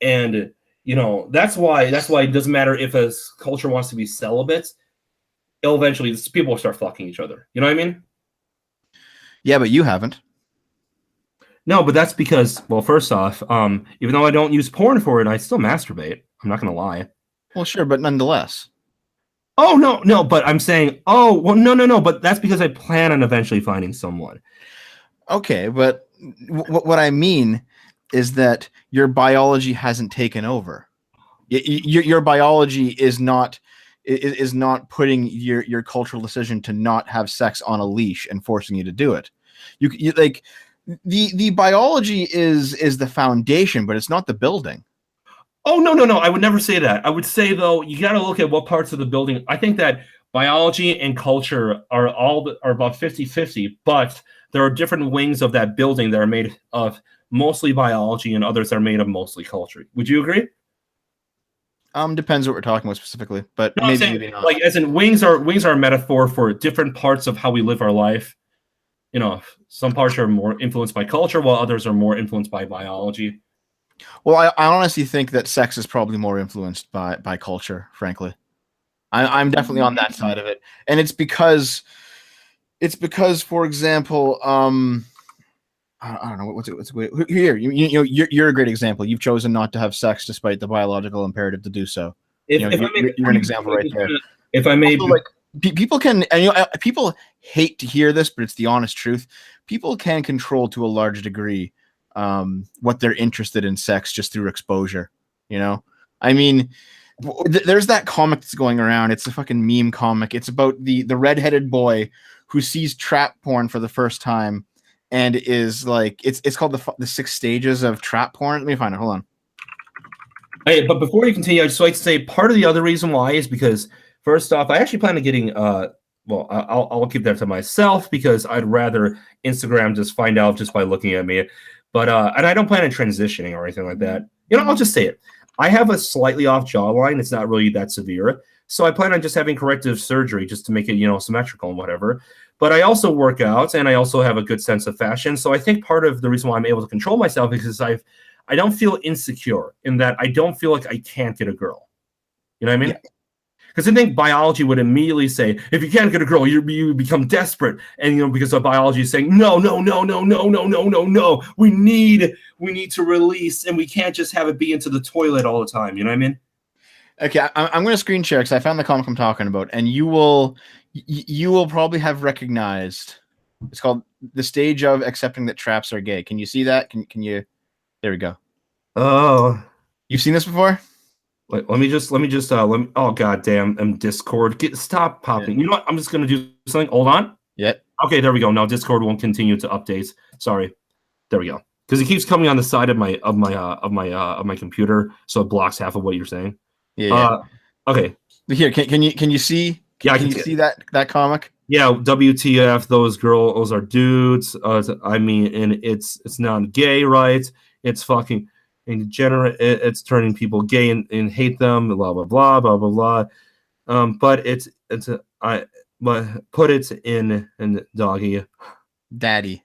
S1: and that's why it doesn't matter if a culture wants to be celibate. Eventually people will start fucking each other. You know what I mean?
S2: Yeah, but you haven't.
S1: No, but that's because, well, first off, even though I don't use porn for it, I still masturbate. I'm not gonna lie.
S2: Well, sure, but nonetheless.
S1: Oh no, but I'm saying, oh well, no, but that's because I plan on eventually finding someone.
S2: Okay, but what I mean is that your biology hasn't taken over. Your biology is not putting your cultural decision to not have sex on a leash and forcing you to do it. You like the biology is the foundation, but it's not the building.
S1: Oh no, I would never say that. I would say though, you got to look at what parts of the building. I think that biology and culture are about 50-50, but there are different wings of that building that are made of mostly biology and others that are made of mostly culture. Would you agree?
S2: Depends what we're talking about specifically, but
S1: No,
S2: maybe not.
S1: Like as in wings are a metaphor for different parts of how we live our life. You know, some parts are more influenced by culture, while others are more influenced by biology.
S2: Well, I honestly think that sex is probably more influenced by culture, frankly. I'm definitely on that side of it. And it's because, for example, I don't know what's here. You're a great example. You've chosen not to have sex despite the biological imperative to do so. You're an example right there.
S1: If I may,
S2: also, like people can, and people hate to hear this, but it's the honest truth. People can control to a large degree what they're interested in sex just through exposure. I mean, there's that comic that's going around. It's a fucking meme comic. It's about the redheaded boy who sees trap porn for the first time and is like, it's called the 6 stages of trap porn. Let me find it. Hold on.
S1: Hey, but before you continue, I'd just like to say part of the other reason why is because first off, I actually plan on getting well, I'll keep that to myself because I'd rather Instagram just find out just by looking at me. But and I don't plan on transitioning or anything like that. I'll just say it. I have a slightly off jawline. It's not really that severe. So I plan on just having corrective surgery just to make it, symmetrical and whatever. But I also work out and I also have a good sense of fashion. So I think part of the reason why I'm able to control myself is because I don't feel insecure in that I don't feel like I can't get a girl. You know what I mean? Yeah. Because I think biology would immediately say, if you can't get a girl, you become desperate. And, because of biology is saying, no. We need to release, and we can't just have it be into the toilet all the time. You know what I mean?
S2: Okay, I'm going to screen share because I found the comic I'm talking about, and you will probably have recognized. It's called The Stage of Accepting That Traps Are Gay. Can you see that? Can you? There we go.
S1: Oh,
S2: you've seen this before?
S1: Let me oh god damn, Discord. Stop popping. You know what? I'm just gonna do something. Hold on.
S2: Yep.
S1: Okay, there we go. Now Discord won't continue to update. Sorry. There we go. Because it keeps coming on the side of my computer, so it blocks half of what you're saying.
S2: Yeah.
S1: Okay.
S2: Here, can you see?
S1: Yeah,
S2: can you see that comic?
S1: Yeah, WTF? Those girls are dudes. I mean, and it's not gay, right? It's fucking degenerate. It's turning people gay and hate them. Blah blah blah blah blah blah. But but put it in doggy.
S2: Daddy.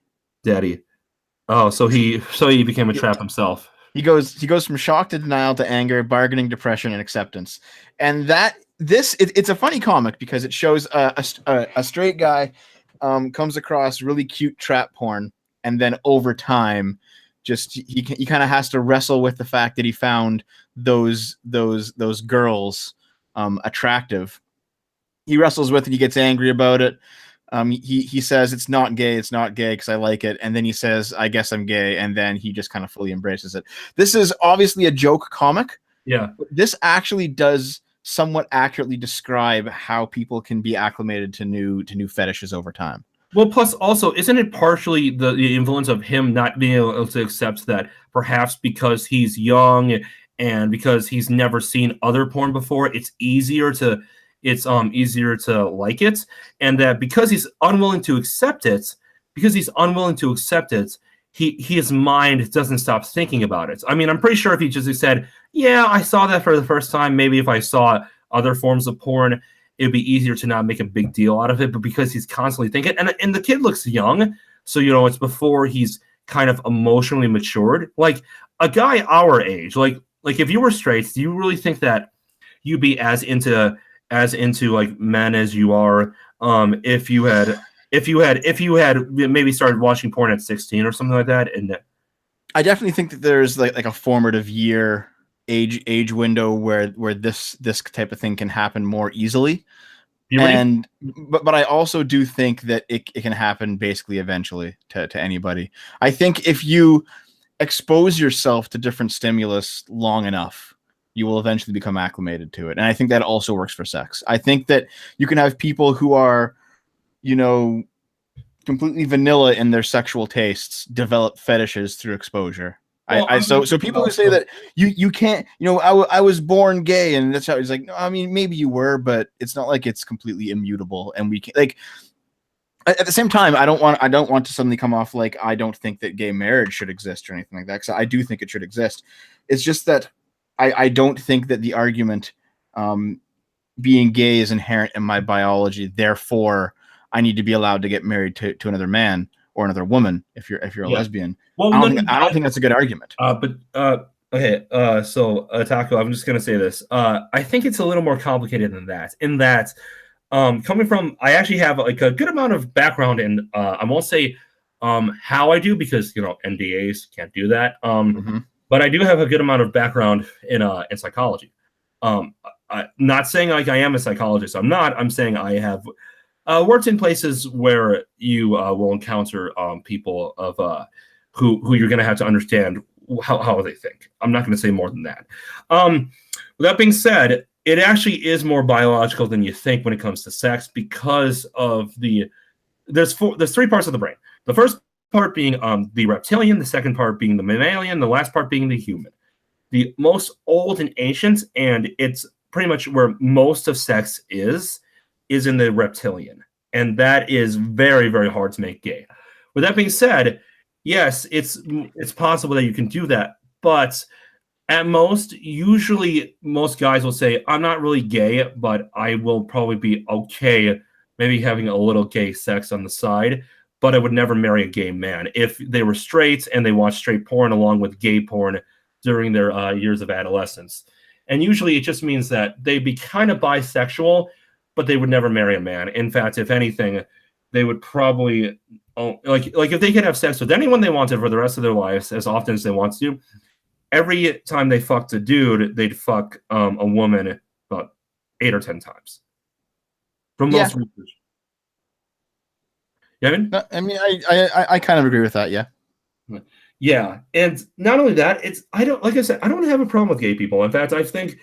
S1: Oh, so he became a trap himself.
S2: He goes from shock to denial to anger, bargaining, depression, and acceptance. And it's a funny comic because it shows a straight guy comes across really cute trap porn, and then over time, just he kind of has to wrestle with the fact that he found those girls attractive. He wrestles with it. He gets angry about it. He says it's not gay because I like it, and then he says I guess I'm gay, and then he just kind of fully embraces it. This is obviously a joke comic.
S1: Yeah,
S2: this actually does somewhat accurately describe how people can be acclimated to new fetishes over time.
S1: Well, plus also, isn't it partially the influence of him not being able to accept that perhaps because he's young and because he's never seen other porn before, it's easier to like it, and that because he's unwilling to accept it, his mind doesn't stop thinking about it. I mean, I'm pretty sure if he just said, yeah, I saw that for the first time, maybe if I saw other forms of porn, it'd be easier to not make a big deal out of it. But because he's constantly thinking, and the kid looks young, so it's before he's kind of emotionally matured. Like a guy our age, like if you were straight, do you really think that you'd be as into like men as you are if you had if you had maybe started watching porn at 16 or something like that, and
S2: I definitely think that there's like a formative year age window where this type of thing can happen more easily.
S1: puberty.
S2: But I also do think that it can happen basically eventually to anybody. I think if you expose yourself to different stimulus long enough, you will eventually become acclimated to it. And I think that also works for sex. I think that you can have people who are, completely vanilla in their sexual tastes develop fetishes through exposure.
S1: Well,
S2: So people who say that you can't, I was born gay and that's how it's like, no, I mean, maybe you were, but it's not like it's completely immutable. And we can like, at the same time, I don't want to suddenly come off like I don't think that gay marriage should exist or anything like that. Because I do think it should exist. It's just that I don't think that the argument being gay is inherent in my biology. Therefore, I need to be allowed to get married to another man or another woman if you're a lesbian.
S1: Well,
S2: I don't think that's a good argument.
S1: Okay. So Taco, I'm just gonna say this. I think it's a little more complicated than that. In that, coming from, I actually have like a good amount of background in. I won't say how I do because NDAs can't do that. But I do have a good amount of background in psychology. Not saying like I am a psychologist. I'm not. I'm saying I have worked in places where you will encounter people of who you're going to have to understand how they think. I'm not going to say more than that. With that being said, it actually is more biological than you think when it comes to sex because of there's three parts of the brain. The first part being the reptilian, the second part being the mammalian, the last part being the human. The most old and ancient, and it's pretty much where most of sex is in the reptilian. And that is very, very hard to make gay. With that being said, yes, it's possible that you can do that, but at most, usually most guys will say, I'm not really gay, but I will probably be okay maybe having a little gay sex on the side, but I would never marry a gay man. If they were straight and they watched straight porn along with gay porn during their years of adolescence. And usually it just means that they'd be kind of bisexual, but they would never marry a man. In fact, if anything, they would probably like if they could have sex with anyone they wanted for the rest of their lives as often as they want to, every time they fucked a dude, they'd fuck a woman about 8 or 10 times. From most research. Kevin?
S2: I mean, I kind of agree with that. Yeah.
S1: Yeah, and not only that, I don't have a problem with gay people. In fact, I think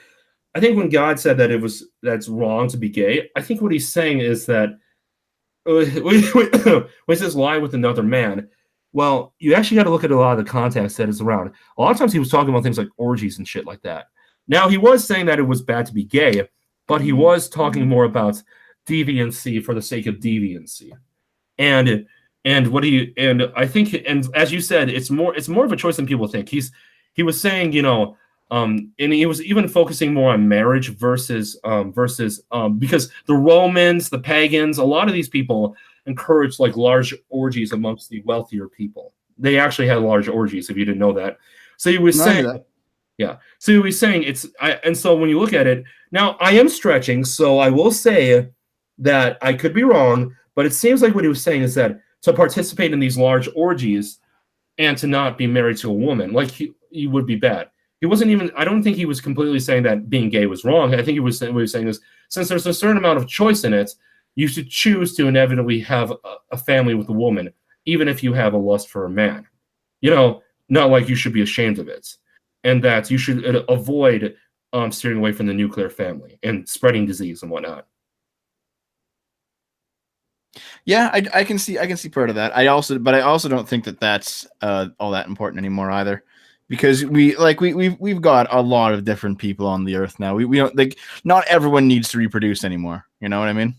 S1: when God said that that's wrong to be gay, I think what he's saying is that when he says lie with another man, well, you actually got to look at a lot of the context that is around. A lot of times he was talking about things like orgies and shit like that. Now, he was saying that it was bad to be gay, but he was talking more about deviancy for the sake of deviancy. And I think, and as you said, it's more of a choice than people think. He was saying, and he was even focusing more on marriage versus because the Romans, the pagans, a lot of these people encouraged like large orgies amongst the wealthier people. They actually had large orgies, if you didn't know that. So he was saying, yeah. So he was saying and so when you look at it, now I am stretching, so I will say that I could be wrong, but it seems like what he was saying is that to participate in these large orgies and to not be married to a woman, like he would be bad. He wasn't even, I don't think he was completely saying that being gay was wrong. I think what he was saying is, since there's a certain amount of choice in it, you should choose to inevitably have a family with a woman, even if you have a lust for a man. Not like you should be ashamed of it. And that you should avoid steering away from the nuclear family and spreading disease and whatnot.
S2: Yeah, I can see part of that. But I also don't think that that's all that important anymore either, because we've got a lot of different people on the earth now. We don't like, not everyone needs to reproduce anymore. You know what I mean?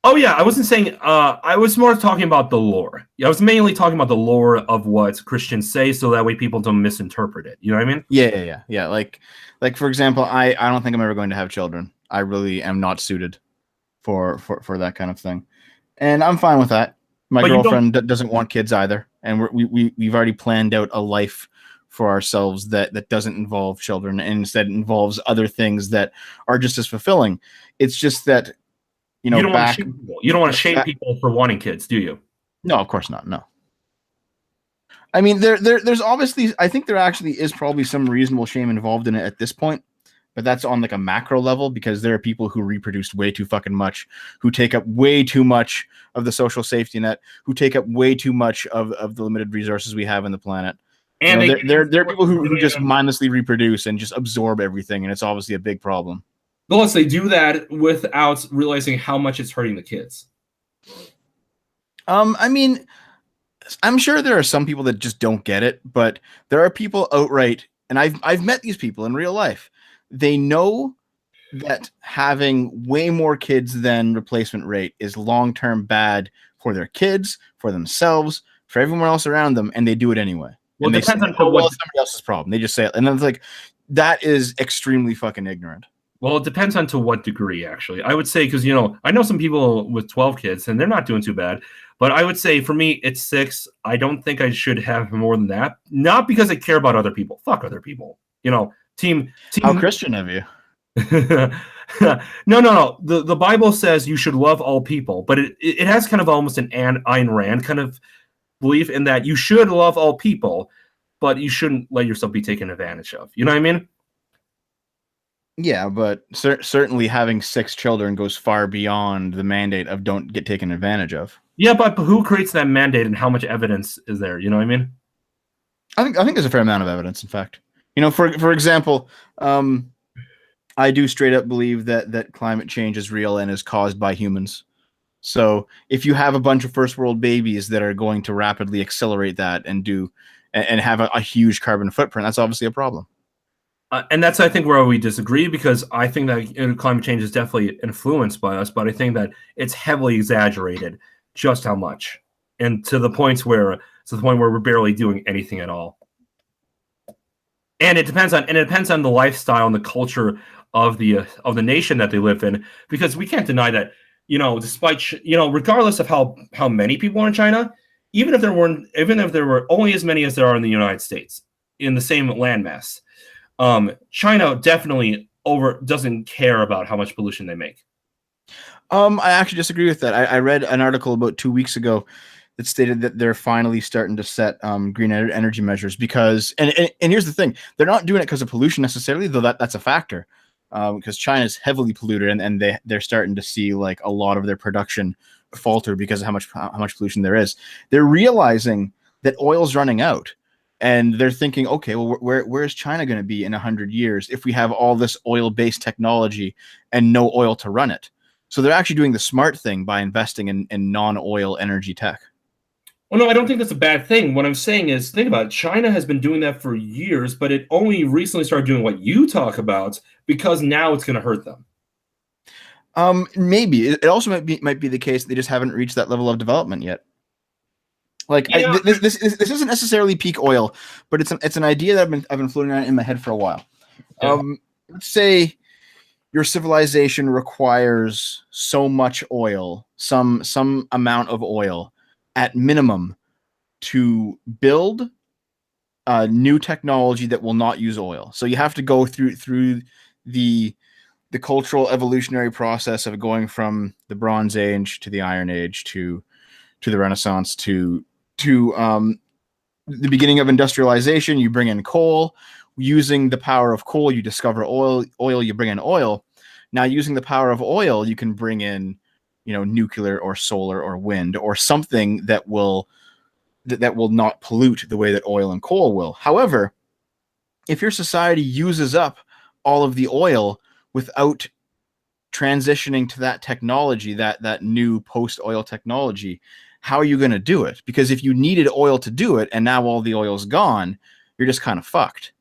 S1: Oh yeah, I wasn't saying. I was more talking about the lore. I was mainly talking about the lore of what Christians say, so that way people don't misinterpret it. You know what I mean?
S2: Yeah. Like for example, I don't think I'm ever going to have children. I really am not suited for that kind of thing. And I'm fine with that. My girlfriend doesn't want kids either, and we've already planned out a life for ourselves that doesn't involve children, and instead involves other things that are just as fulfilling. It's just that You know,
S1: You don't want to
S2: back.
S1: shame people. You don't want to shame
S2: back-
S1: people for wanting kids, do you?
S2: No, of course not. No. I mean, there's obviously, I think there actually is probably some reasonable shame involved in it at this point, but that's on like a macro level because there are people who reproduce way too fucking much, who take up way too much of the social safety net, who take up way too much of the limited resources we have in the planet.
S1: And
S2: You know, there are people who just mindlessly reproduce and just absorb everything, and it's obviously a big problem.
S1: Plus, they do that without realizing how much it's hurting the kids.
S2: I mean, I'm sure there are some people that just don't get it, but there are people outright, and I've met these people in real life. They know that having way more kids than replacement rate is long-term bad for their kids, for themselves, for everyone else around them, and they do it anyway.
S1: Well,
S2: And
S1: it
S2: they say,
S1: depends on
S2: oh, well,
S1: what.
S2: it's somebody else's problem. They just say it, and it's like that is extremely fucking ignorant.
S1: Well, it depends on to what degree, actually. I would say, because, you know, I know some people with 12 kids, and they're not doing too bad. But I would say, for me, it's 6. I don't think I should have more than that. Not because I care about other people. Fuck other people. You know, team.
S2: How Christian of you?
S1: No. The Bible says you should love all people, but it has kind of almost an Ayn Rand kind of belief in that you should love all people, but you shouldn't let yourself be taken advantage of. You know what I mean?
S2: Yeah, but certainly having 6 children goes far beyond the mandate of don't get taken advantage of.
S1: Yeah, but who creates that mandate and how much evidence is there? You know what I mean?
S2: I think there's a fair amount of evidence, in fact. You know, for example, I do straight up believe that climate change is real and is caused by humans. So if you have a bunch of first world babies that are going to rapidly accelerate that and have a huge carbon footprint, that's obviously a problem.
S1: And that's, I think, where we disagree, because I think that climate change is definitely influenced by us, but I think that it's heavily exaggerated just how much, and to the point where we're barely doing anything at all. And it depends on the lifestyle and the culture of the nation that they live in, because we can't deny that, you know, despite, you know, regardless of how many people are in China, even if there were only as many as there are in the United States in the same landmass. China definitely doesn't care about how much pollution they make.
S2: I actually disagree with that. I read an article about 2 weeks ago that stated that they're finally starting to set green energy measures because, and here's the thing, they're not doing it because of pollution necessarily, though that's a factor, because China is heavily polluted, and they're starting to see like a lot of their production falter because of how much pollution there is. They're realizing that oil's running out. And they're thinking, okay, well, where is China going to be in 100 years if we have all this oil-based technology and no oil to run it? So they're actually doing the smart thing by investing in non-oil energy tech.
S1: Well, no, I don't think that's a bad thing. What I'm saying is, think about it. China has been doing that for years, but it only recently started doing what you talk about because now it's going to hurt them.
S2: Maybe. It also might be the case they just haven't reached that level of development yet. Like, yeah. This isn't necessarily peak oil, but it's an idea that I've been floating around in my head for a while. Yeah. Let's say your civilization requires so much oil, some amount of oil, at minimum, to build new technology that will not use oil. So you have to go through the cultural evolutionary process of going from the Bronze Age to the Iron Age to the Renaissance to the beginning of industrialization. You bring in coal. Using the power of coal, you discover oil. You bring in oil. Now, using the power of oil, you can bring in, you know, nuclear or solar or wind or something that will not pollute the way that oil and coal will. However, if your society uses up all of the oil without transitioning to that technology, that new post-oil technology, how are you going to do it? Because if you needed oil to do it and now all the oil's gone, you're just kind of fucked.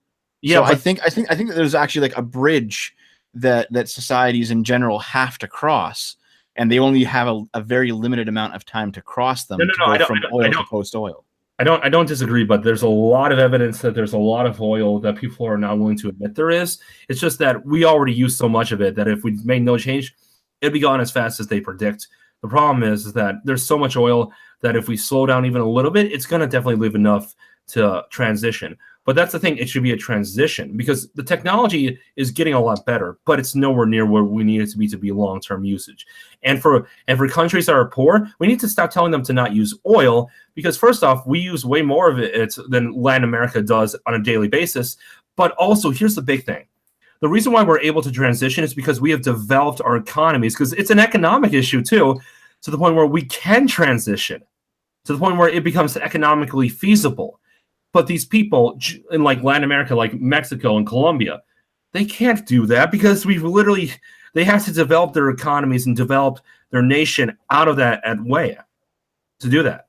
S2: Yeah, so I think that there's actually like a bridge that societies in general have to cross, and they only have a very limited amount of time to cross them from oil to post-oil.
S1: I don't disagree, but there's a lot of evidence that there's a lot of oil that people are not willing to admit there is. It's just that we already use so much of it that if we made no change, it'd be gone as fast as they predict. The problem is that there's so much oil that if we slow down even a little bit, it's going to definitely leave enough to transition. But that's the thing. It should be a transition because the technology is getting a lot better, but it's nowhere near where we need it to be long-term usage. And for countries that are poor, we need to stop telling them to not use oil because first off, we use way more of it than Latin America does on a daily basis. But also, here's the big thing. The reason why we're able to transition is because we have developed our economies, because it's an economic issue too, to the point where we can transition, to the point where it becomes economically feasible. But these people in like Latin America, like Mexico and Colombia, they can't do that because they have to develop their economies and develop their nation out of that way to do that.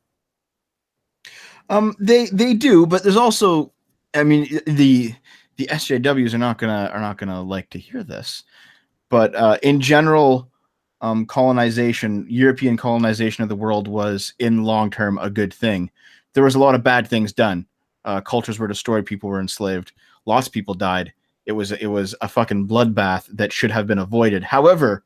S2: They do, but there's also, I mean, the SJWs are not gonna like to hear this, but in general, European colonization of the world was in long term a good thing. There was a lot of bad things done. Cultures were destroyed, people were enslaved, lots of people died. It was a fucking bloodbath that should have been avoided. However,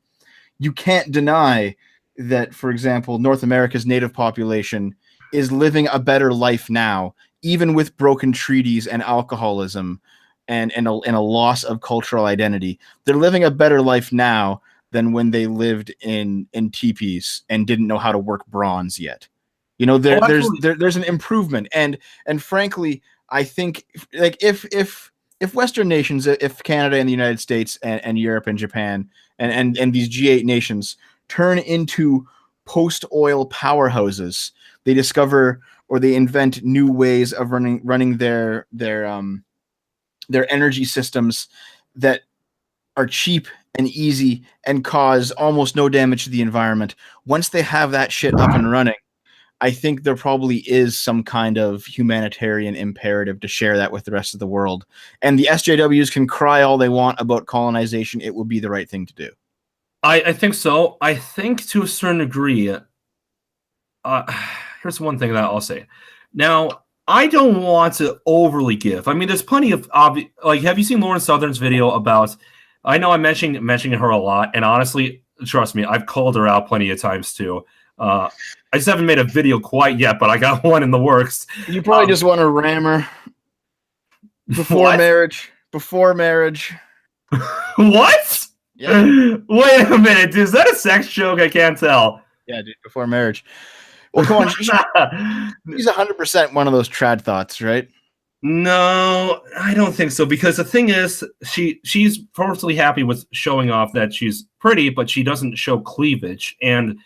S2: you can't deny that, for example, North America's native population is living a better life now, even with broken treaties and alcoholism and a loss of cultural identity. They're living a better life now than when they lived in teepees and didn't know how to work bronze yet. You know, there's an improvement, and frankly, I think like if Western nations, if Canada and the United States and Europe and Japan and these G8 nations turn into post-oil powerhouses, they discover or they invent new ways of running their energy systems that are cheap and easy and cause almost no damage to the environment. Once they have that shit up and running, I think there probably is some kind of humanitarian imperative to share that with the rest of the world. And the SJWs can cry all they want about colonization. It will be the right thing to do.
S1: I think so. I think to a certain degree, here's one thing that I'll say. Now, I don't want to overly give. I mean, there's plenty of like, have you seen Lauren Southern's video about, I know I'm mentioning her a lot, and honestly, trust me, I've called her out plenty of times too. I just haven't made a video quite yet, but I got one in the works.
S2: You probably just want to ram her before marriage. Before marriage.
S1: What? Yeah. Wait a minute. Is that a sex joke? I can't tell.
S2: Yeah, dude, before marriage. Well, come on. He's 100% one of those trad thoughts, right?
S1: No, I don't think so. Because the thing is, she's perfectly happy with showing off that she's pretty, but she doesn't show cleavage. And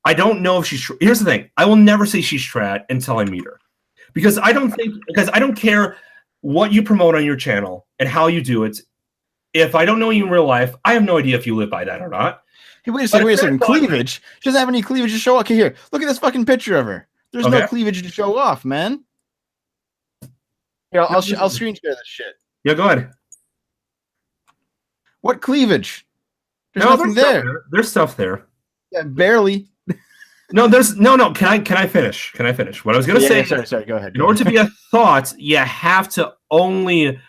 S1: I don't know if she's. Here's the thing: I will never say she's trad until I meet her, because I don't care what you promote on your channel and how you do it. If I don't know you in real life, I have no idea if you live by that or not.
S2: Hey, wait a second. Cleavage? She doesn't have any cleavage to show off. Okay, here, look at this fucking picture of her. There's no cleavage to show off, man. Here, I'll screen share this shit.
S1: Yeah, go ahead.
S2: What cleavage? There's nothing there.
S1: There's stuff there.
S2: Yeah, barely.
S1: No, there's no. Can I finish? Can I finish? What I was gonna say.
S2: Sorry. Go ahead.
S1: In order to be a thought, you have to only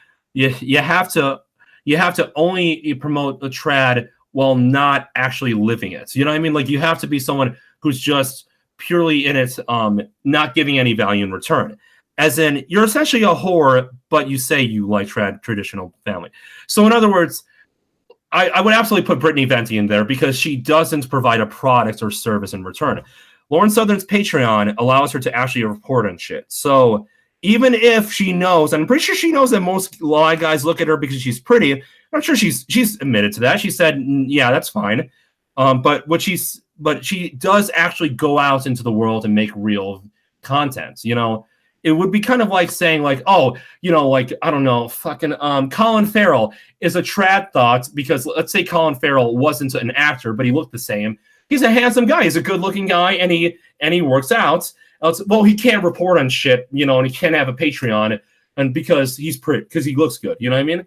S1: promote the trad while not actually living it. You know what I mean? Like, you have to be someone who's just purely in it, not giving any value in return. As in, you're essentially a whore, but you say you like traditional family. So in other words, I would absolutely put Brittany Venti in there because she doesn't provide a product or service in return. Lauren Southern's Patreon allows her to actually report on shit. So even if she knows, and I'm pretty sure she knows that most lie guys look at her because she's pretty. I'm sure she's admitted to that. She said, yeah, that's fine. But she does actually go out into the world and make real content. You know, it would be kind of like saying, like, oh, you know, like, I don't know, fucking Colin Farrell is a trad thought because let's say Colin Farrell wasn't an actor, but he looked the same. He's a handsome guy. He's a good-looking guy, and he works out. Well, he can't report on shit, you know, and he can't have a Patreon, and because he's pretty, because he looks good. You know what I mean?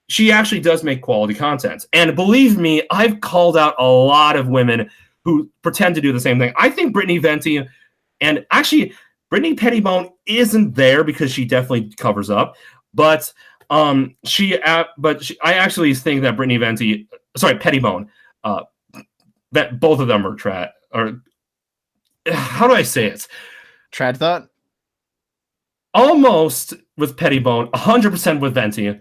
S1: She actually does make quality content, and believe me, I've called out a lot of women who pretend to do the same thing. I think Brittany Venti, and actually Brittany Pettibone isn't there because she definitely covers up, but I actually think that Brittany Venti, sorry, Pettibone, that both of them are trad, or how do I say it?
S2: Trad thought?
S1: almost with Pettibone, 100% with Venti.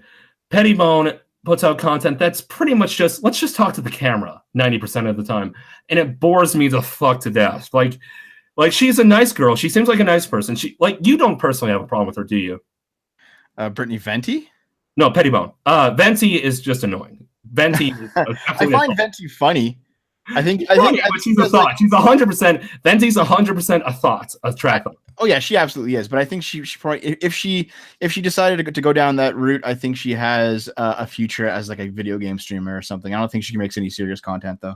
S1: Pettibone puts out content that's pretty much just, let's just talk to the camera 90% of the time. And it bores me the fuck to death. Like she's a nice girl. She seems like a nice person. You don't personally have a problem with her, do you?
S2: Brittany Venti?
S1: No, Pettibone. Venti is just annoying. Venti is
S2: I find Venti funny. I think
S1: she's a thought. She's 100%. Venti's 100% a thought, a track.
S2: Oh yeah, she absolutely is. But I think she probably, if she decided to go down that route, I think she has a future as like a video game streamer or something. I don't think she makes any serious content though.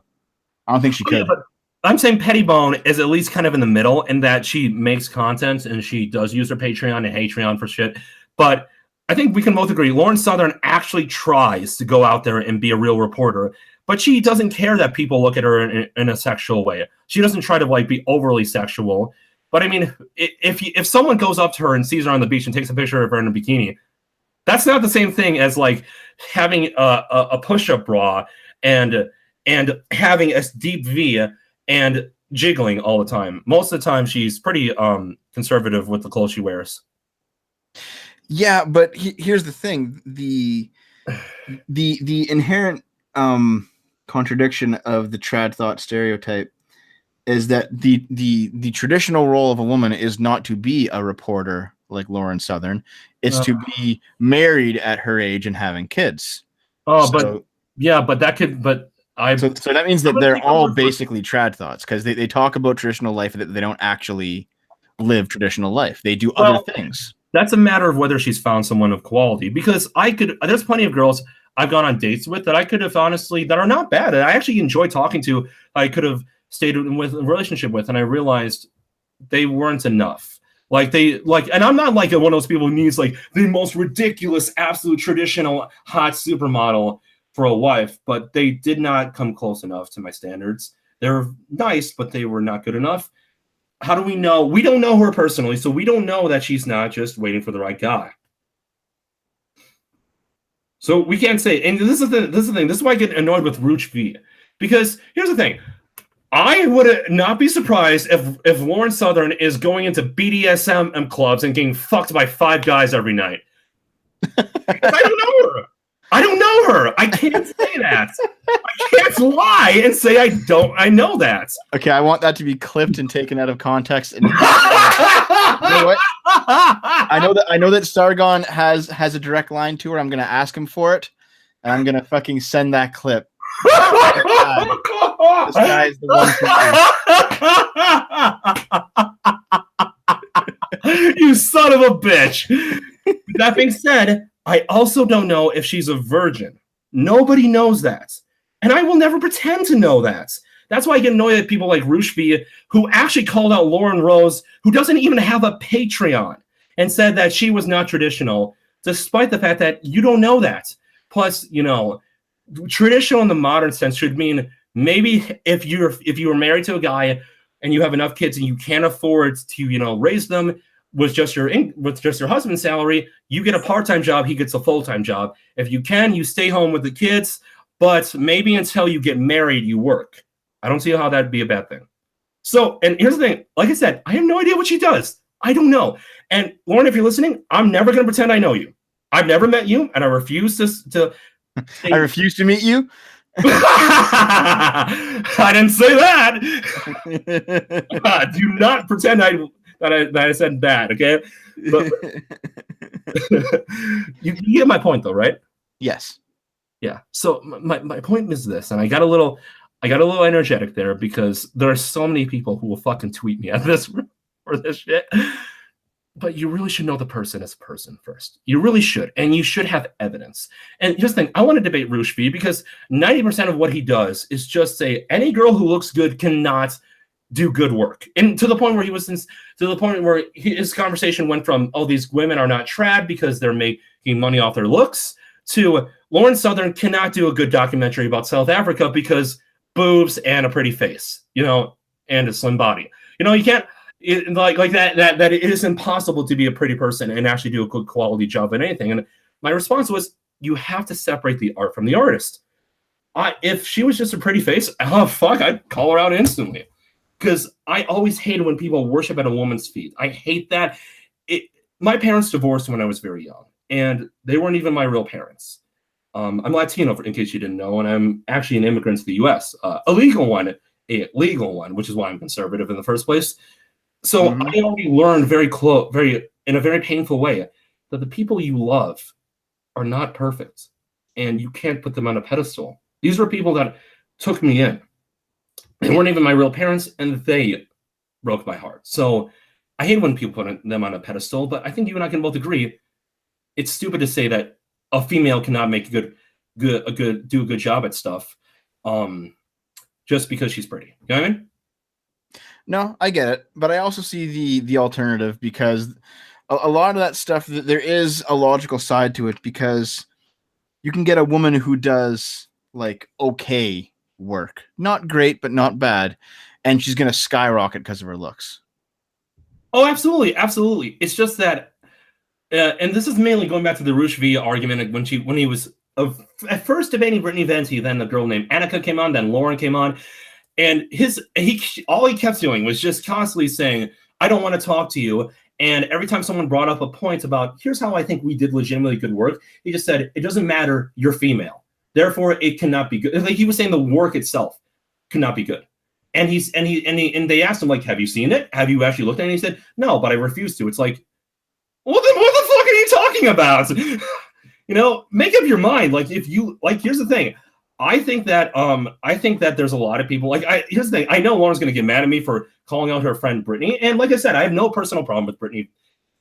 S2: I don't think she could.
S1: Yeah, but I'm saying Pettibone is at least kind of in the middle in that she makes content and she does use her Patreon and Patreon for shit. But I think we can both agree Lauren Southern actually tries to go out there and be a real reporter. But she doesn't care that people look at her in a sexual way. She doesn't try to like be overly sexual. But I mean, if someone goes up to her and sees her on the beach and takes a picture of her in a bikini, that's not the same thing as like having a push-up bra and having a deep V and jiggling all the time. Most of the time, she's pretty conservative with the clothes she wears.
S2: Yeah, but here's the thing: the inherent contradiction of the trad thought stereotype is that the traditional role of a woman is not to be a reporter like Lauren Southern. It's to be married at her age and having kids.
S1: Oh,
S2: so that means that they're all basically trad thoughts because they talk about traditional life that they don't actually live traditional life. They do other things.
S1: That's a matter of whether she's found someone of quality, because there's plenty of girls I've gone on dates with that I could have honestly, that are not bad. And I actually enjoy talking to. I could have stayed with a relationship with, and I realized they weren't enough. And I'm not like one of those people who needs like the most ridiculous, absolute traditional hot supermodel for a wife, but they did not come close enough to my standards. They're nice, but they were not good enough. How do we know? We don't know her personally, so we don't know that she's not just waiting for the right guy. So we can't say, and this is the thing. This is why I get annoyed with Rooch V, because here's the thing: I would not be surprised if Lauren Southern is going into BDSM clubs and getting fucked by 5 guys every night. I don't know her. I don't know her. I can't say that. I can't lie and say I don't. I know that.
S2: Okay, I want that to be clipped and taken out of context. And you know what? I know that Sargon has a direct line to her. I'm gonna ask him for it, and I'm gonna fucking send that clip. This guy is the
S1: one. You son of a bitch. That being said, I also don't know if she's a virgin. Nobody knows that. And I will never pretend to know that. That's why I get annoyed at people like Rushby, who actually called out Lauren Rose, who doesn't even have a Patreon, and said that she was not traditional, despite the fact that you don't know that. Plus, traditional in the modern sense should mean maybe if you were married to a guy and you have enough kids and you can't afford to raise them with just your husband's salary, you get a part-time job, he gets a full-time job. If you can, you stay home with the kids, but maybe until you get married, you work. I don't see how that'd be a bad thing. So, and here's the thing, like I said, I have no idea what she does. I don't know. And Lauren, if you're listening, I'm never going to pretend I know you. I've never met you, and I refuse to
S2: I refuse to meet you.
S1: I didn't say that. Do not pretend that I said bad, okay? But, you get my point, though, right?
S2: Yes.
S1: Yeah. So my point is this, and I got a little energetic there because there are so many people who will fucking tweet me at this for this shit. But you really should know the person as a person first. You really should, and you should have evidence. And here's the thing: I want to debate Rushby because 90% of what he does is just say any girl who looks good cannot do good work, and to the point where his conversation went from, oh, these women are not trad because they're making money off their looks, to Lauren Southern cannot do a good documentary about South Africa because boobs and a pretty face, and a slim body. You can't. That it is impossible to be a pretty person and actually do a good quality job in anything. And my response was, you have to separate the art from the artist. If she was just a pretty face, I'd call her out instantly. Because I always hated when people worship at a woman's feet. I hate that. my parents divorced when I was very young, and they weren't even my real parents. I'm Latino, in case you didn't know, and I'm actually an immigrant to the U.S., a legal one, which is why I'm conservative in the first place. So I already learned in a very painful way, that the people you love are not perfect, and you can't put them on a pedestal. These were people that took me in. They weren't even my real parents, and they broke my heart. So I hate when people put them on a pedestal, but I think you and I can both agree it's stupid to say that a female cannot make do a good job at stuff, just because she's pretty. You know what I mean?
S2: No, I get it, but I also see the alternative, because a lot of that stuff, there is a logical side to it, because you can get a woman who does like okay work, not great, but not bad, and she's going to skyrocket because of her looks.
S1: Oh, absolutely, absolutely. It's just that, and this is mainly going back to the Rush V argument when he was at first debating Brittany Venti, then the girl named Annika came on, then Lauren came on, and all he kept doing was just constantly saying, "I don't want to talk to you." And every time someone brought up a point about, here's how I think we did legitimately good work, he just said, it doesn't matter, you're female. Therefore, it cannot be good. Like he was saying the work itself could not be good. And they asked him, like, have you seen it? Have you actually looked at it? And he said, no, but I refuse to. It's like, what the fuck are you talking about? Make up your mind. Like, here's the thing. I think that there's a lot of people, here's the thing. I know Lauren's going to get mad at me for calling out her friend Brittany. And like I said, I have no personal problem with Brittany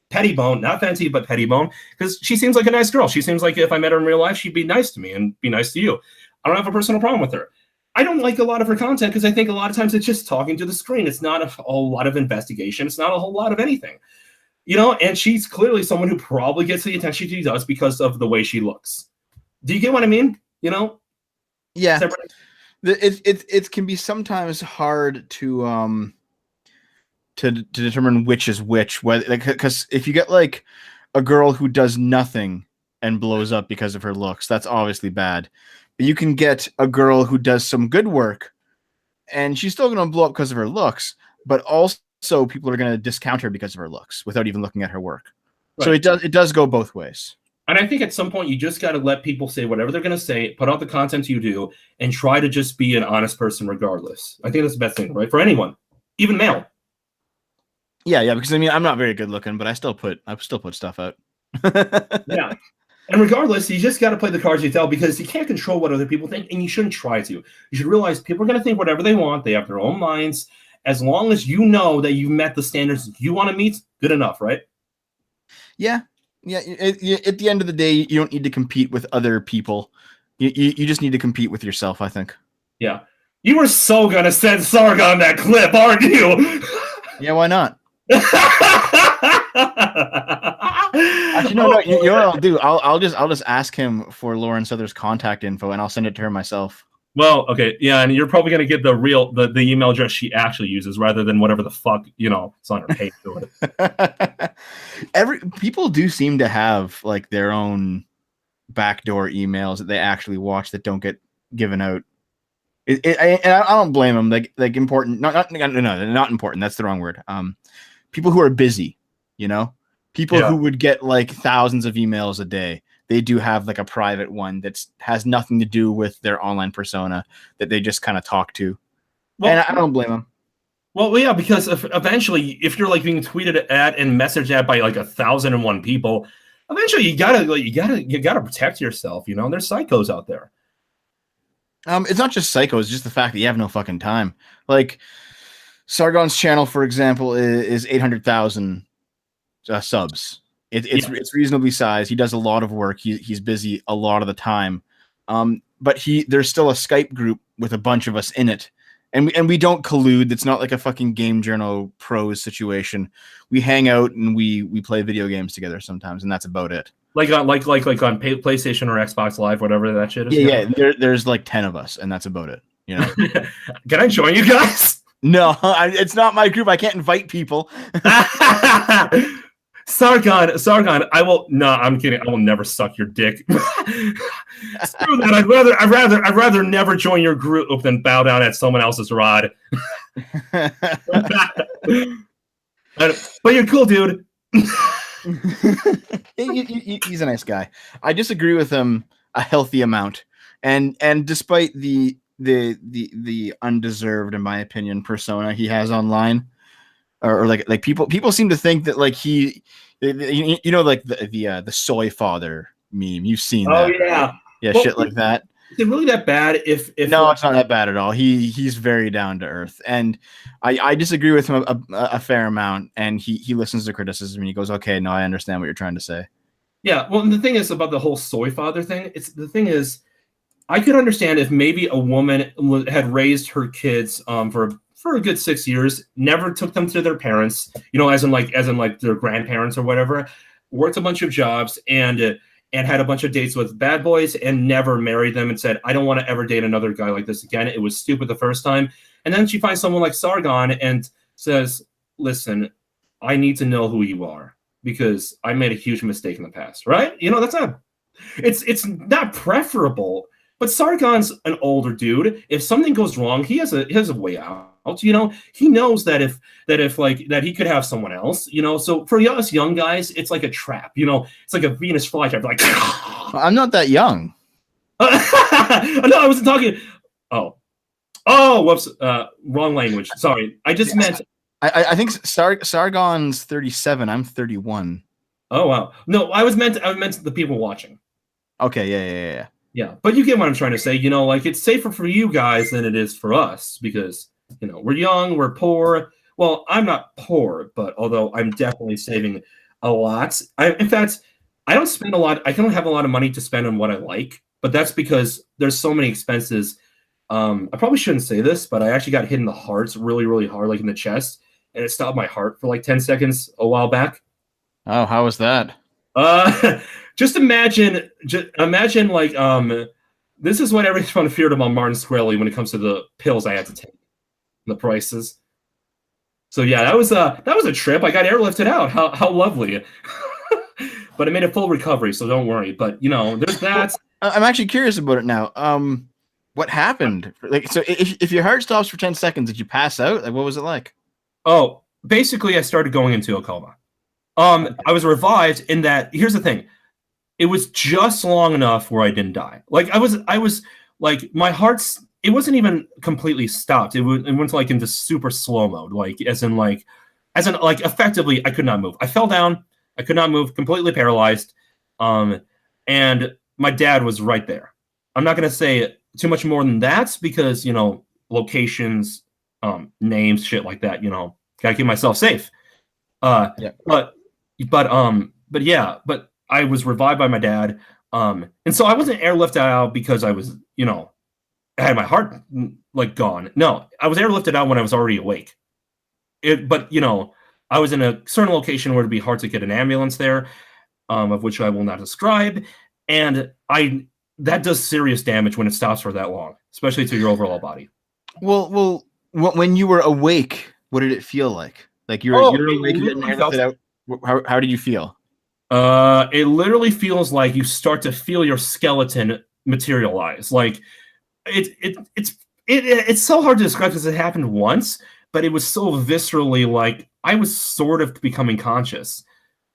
S1: Pettibone, not Fenty, but Pettibone, because she seems like a nice girl. She seems like if I met her in real life, she'd be nice to me and be nice to you. I don't have a personal problem with her. I don't like a lot of her content because I think a lot of times it's just talking to the screen. It's not a whole lot of investigation. It's not a whole lot of anything. And she's clearly someone who probably gets the attention she does because of the way she looks. Do you get what I mean?
S2: Yeah. It can be sometimes hard to determine which is which, because if you get like a girl who does nothing and blows up because of her looks, that's obviously bad. But you can get a girl who does some good work and she's still going to blow up because of her looks, but also people are going to discount her because of her looks without even looking at her work. Right. So it does go both ways.
S1: And I think at some point you just got to let people say whatever they're going to say, put out the content you do, and try to just be an honest person regardless. I think that's the best thing, right? For anyone, even male.
S2: Yeah, because I mean, I'm not very good looking, but I still put stuff out.
S1: Yeah. And regardless, you just got to play the cards you tell, because you can't control what other people think, and you shouldn't try to. You should realize people are going to think whatever they want. They have their own minds. As long as you know that you've met the standards you want to meet, good enough, right?
S2: Yeah. Yeah. At the end of the day, you don't need to compete with other people. You just need to compete with yourself, I think.
S1: Yeah. You were so going to send Sargon that clip, aren't you?
S2: Yeah, why not? Actually, no. You know what I'll do? I'll just ask him for Lauren Souther's contact info, and I'll send it to her myself.
S1: Well, okay, yeah, and you're probably gonna get the email address she actually uses rather than whatever the fuck it's on her page.
S2: People do seem to have like their own backdoor emails that they actually watch that don't get given out. And I don't blame them. Like important, not important. That's the wrong word. People who are busy, people who would get like thousands of emails a day. They do have like a private one that has nothing to do with their online persona that they just kind of talk to. Well, and I don't blame them.
S1: Well, yeah, because eventually, if you're like being tweeted at and messaged at by like 1,001 people, eventually you gotta protect yourself. There's psychos out there.
S2: It's not just psychos; it's just the fact that you have no fucking time. Like Sargon's channel, for example, is 800,000 subs. It's reasonably sized. He does a lot of work. He's busy a lot of the time. But there's still a Skype group with a bunch of us in it, and we don't collude. It's not like a fucking Game Journal Pros situation. We hang out and we play video games together sometimes, and that's about it. Like
S1: on PlayStation or Xbox Live, whatever that shit is.
S2: Yeah. There's like 10 of us, and that's about it.
S1: Can I join you guys?
S2: No, it's not my group. I can't invite people.
S1: Sargon, I will. No, I'm kidding. I will never suck your dick. Screw that. I'd rather never join your group than bow down at someone else's rod. But you're cool, dude.
S2: He's a nice guy. I disagree with him a healthy amount, and despite the undeserved, in my opinion, persona he has online, or like people seem to think that like he, like the soy father meme. You've seen
S1: Oh
S2: that,
S1: yeah,
S2: right? Yeah,
S1: well,
S2: shit like that.
S1: is it really that bad? If
S2: No, it's not that bad at all. He's very down to earth, and I disagree with him a fair amount. And he listens to criticism and he goes, "Okay, no, I understand what you're trying to say."
S1: yeah, well, and the thing is about the whole soy father thing. The thing is, I could understand if maybe a woman had raised her kids for a good 6 years, never took them to their parents, as in like their grandparents or whatever, worked a bunch of jobs and had a bunch of dates with bad boys and never married them and said, I don't want to ever date another guy like this again. It was stupid the first time. And then she finds someone like Sargon and says, listen, I need to know who you are because I made a huge mistake in the past, right? That's not, it's not preferable, but Sargon's an older dude. If something goes wrong, he has a way out. He knows that if that he could have someone else. So for us young guys, it's like a trap. It's like a Venus flytrap. Like
S2: I'm not that young.
S1: No, I wasn't talking. Oh, whoops. Wrong language. Sorry. I just meant.
S2: I think Sargon's 37. I'm 31.
S1: Oh wow. No, I meant the people watching.
S2: Okay. Yeah.
S1: Yeah, but you get what I'm trying to say. Like it's safer for you guys than it is for us because we're young, we're poor. Well, I'm not poor, but although I'm definitely saving a lot. In fact, I don't spend a lot. I don't have a lot of money to spend on what I like, but that's because there's so many expenses. I probably shouldn't say this, but I actually got hit in the heart really, really hard, like in the chest, and it stopped my heart for like 10 seconds a while back.
S2: Oh, how was that?
S1: Just imagine like this is what everyone feared about Martin Shkreli when it comes to the pills I had to take, the prices. So yeah, that was a trip. I got airlifted out. How lovely. But I made a full recovery, so don't worry. But there's that.
S2: I'm actually curious about it now. What happened? Like, so if your heart stops for 10 seconds, did you pass out? Like, what was it like?
S1: Oh, basically, I started going into a coma. I was revived in that. Here's the thing. It was just long enough where I didn't die. Like I was like my heart's. It wasn't even completely stopped. It went like into super slow mode. Like as in effectively I could not move. I fell down. I could not move. Completely paralyzed. And my dad was right there. I'm not gonna say too much more than that because locations, names, shit like that. Gotta keep myself safe.
S2: Yeah.
S1: But I was revived by my dad. And so I wasn't airlifted out because I was, I had my heart like gone. No, I was airlifted out when I was already awake. But I was in a certain location where it'd be hard to get an ambulance there, of which I will not describe. And that does serious damage when it stops for that long, especially to your overall body.
S2: Well, when you were awake, what did it feel like? Like you're awake and getting airlifted out. How did you feel?
S1: It literally feels like you start to feel your skeleton materialize. Like it's so hard to describe because it happened once, but it was so viscerally like I was sort of becoming conscious.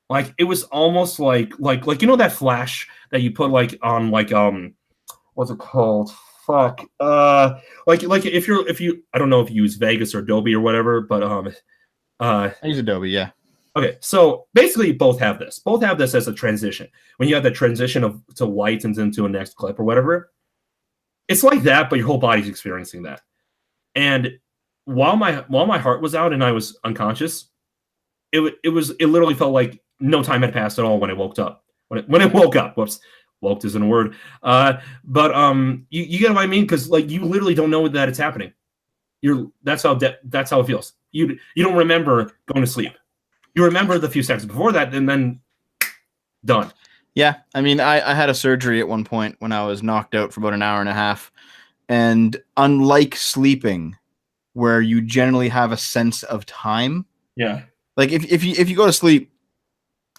S1: Like it was almost like that flash that you put like on like what's it called? Fuck. Like if you I don't know if you use Vegas or Adobe or whatever, but
S2: I use Adobe, yeah.
S1: Okay, so basically both have this. Both have this as a transition. When you have the transition to light and into a next clip or whatever, it's like that, but your whole body's experiencing that. And while my heart was out and I was unconscious, it literally felt like no time had passed at all when I woke up. When it woke up, whoops, woke isn't a word. But you get what I mean? Because like you literally don't know that it's happening. That's how it feels. You don't remember going to sleep. You remember the few seconds before that, and then done.
S2: Yeah, I mean, I had a surgery at one point when I was knocked out for about an hour and a half, and unlike sleeping, where you generally have a sense of time,
S1: yeah,
S2: like if you go to sleep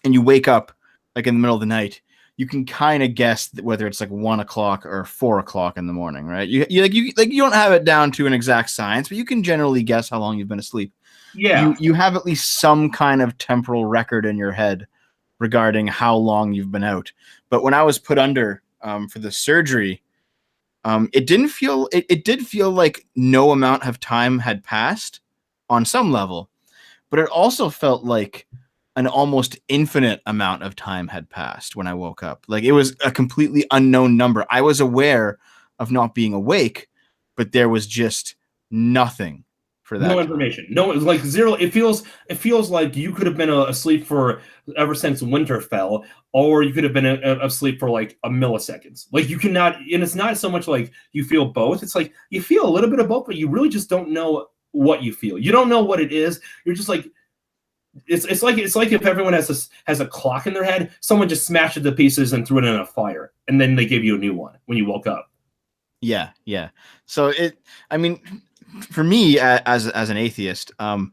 S2: and you wake up like in the middle of the night, you can kind of guess whether it's like 1 o'clock or 4 o'clock in the morning, right? You don't have it down to an exact science, but you can generally guess how long you've been asleep.
S1: Yeah,
S2: you have at least some kind of temporal record in your head regarding how long you've been out. But when I was put under for the surgery, it didn't feel it did feel like no amount of time had passed on some level, but it also felt like an almost infinite amount of time had passed when I woke up. Like it was a completely unknown number. I was aware of not being awake, but there was just nothing for that.
S1: No
S2: time.
S1: information. No, it's like zero. It feels like you could have been asleep for ever since winter fell, or you could have been asleep for like a millisecond. Like you cannot, and it's not so much like you feel both. It's like you feel a little bit of both, but you really just don't know what you feel. You don't know what it is. You're just like, it's like if everyone has a clock in their head, someone just smashed it to pieces and threw it in a fire, and then they gave you a new one when you woke up.
S2: Yeah. So I mean, for me as an atheist, I'm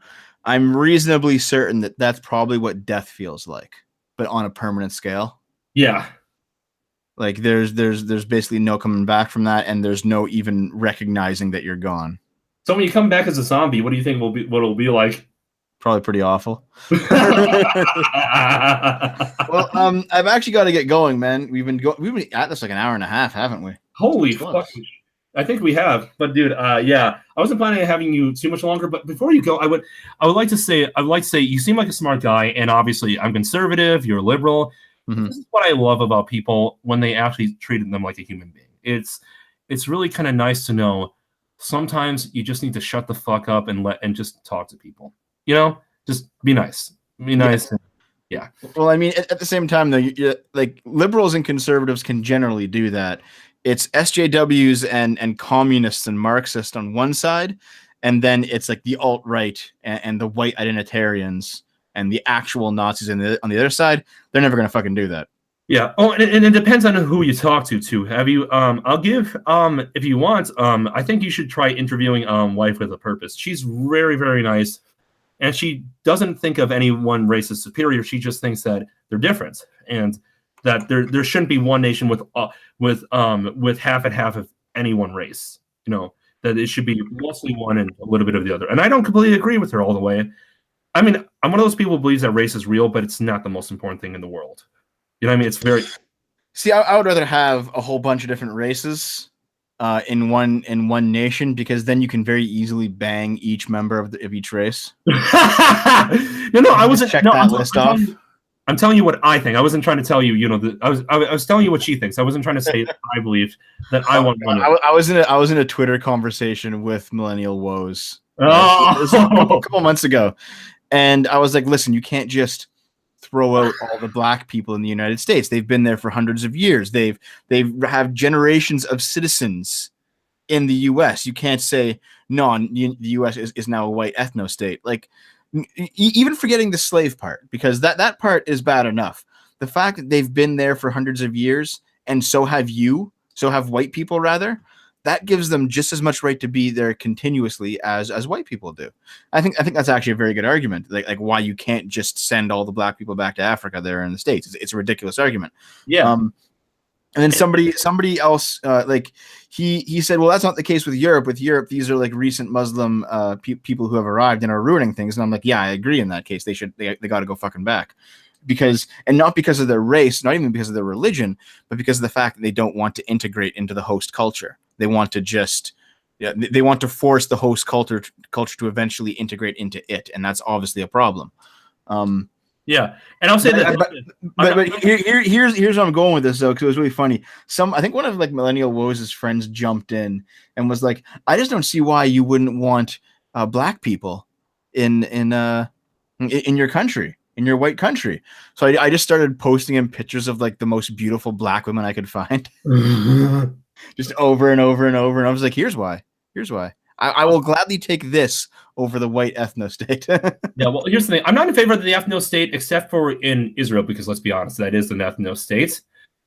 S2: reasonably certain that that's probably what death feels like, but on a permanent scale.
S1: Yeah.
S2: Like there's basically no coming back from that, and there's no even recognizing that you're gone.
S1: So when you come back as a zombie, what do you think what it'll be like?
S2: Probably pretty awful. Well, I've actually got to get going, man. We've been at this like an hour and a half, haven't we?
S1: Holy fuck! I think we have, but dude, yeah, I wasn't planning on having you too much longer. But before you go, I would like to say, you seem like a smart guy, and obviously, I'm conservative. You're liberal.
S2: Mm-hmm.
S1: This is what I love about people when they actually treated them like a human being. It's really kind of nice to know. Sometimes you just need to shut the fuck up and just talk to people. You know, just be nice. Be nice. Yeah.
S2: Well, I mean, at the same time, though, like liberals and conservatives can generally do that. It's SJWs and communists and Marxists on one side, and then it's like the alt-right and the white identitarians and the actual Nazis on the other side. They're never going to fucking do that. Yeah.
S1: Oh, and it depends on who you talk to, too. Have you? I'll give. If you want, I think you should try interviewing Wife with a Purpose. She's very, very nice. And she doesn't think of any one race as superior. She just thinks that they're different, and that there shouldn't be one nation with half and half of any one race. You know, that it should be mostly one and a little bit of the other. And I don't completely agree with her all the way. I mean, I'm one of those people who believes that race is real, but it's not the most important thing in the world. You know what I mean? It's very.
S2: See, I would rather have a whole bunch of different races in one nation, because then you can very easily bang each member of each race.
S1: No, I wasn't.
S2: Check
S1: no,
S2: that list off.
S1: I'm telling you what I think. I wasn't trying to tell you. You know, I was telling you what she thinks. I wasn't trying to say that I believe that I want one.
S2: I was in a Twitter conversation with Millennial Woes. It was
S1: Oh,
S2: a couple months ago, and I was like, "Listen, you can't just throw out all the black people in the United States. They've been there for hundreds of years. They have generations of citizens in the U.S. You can't say no. The U.S. is now a white ethno state. Like even forgetting the slave part, because that part is bad enough. The fact that they've been there for hundreds of years, and so have white people rather. That gives them just as much right to be there continuously as white people do. I think that's actually a very good argument. Like why you can't just send all the black people back to Africa there in the States. It's a ridiculous argument.
S1: yeah.
S2: And then somebody else like he said, well, that's not the case with Europe. With Europe, these are like recent Muslim people who have arrived and are ruining things. And I'm like, yeah, I agree in that case. They got to go fucking back. Not because of their race, not even because of their religion, but because of the fact that they don't want to integrate into the host culture. They want to they want to force the host culture to eventually integrate into it, and that's obviously a problem.
S1: Yeah, and I'll say that.
S2: But here's where I'm going with this, though, because it was really funny. I think one of like Millennial Woes' friends jumped in and was like, "I just don't see why you wouldn't want black people in your country." In your white country. So I just started posting him pictures of like the most beautiful black women I could find. Just over and over and over. And I was like, here's why. I will gladly take this over the white ethno state.
S1: Yeah, well, here's the thing. I'm not in favor of the ethno state, except for in Israel, because let's be honest, that is an ethno state.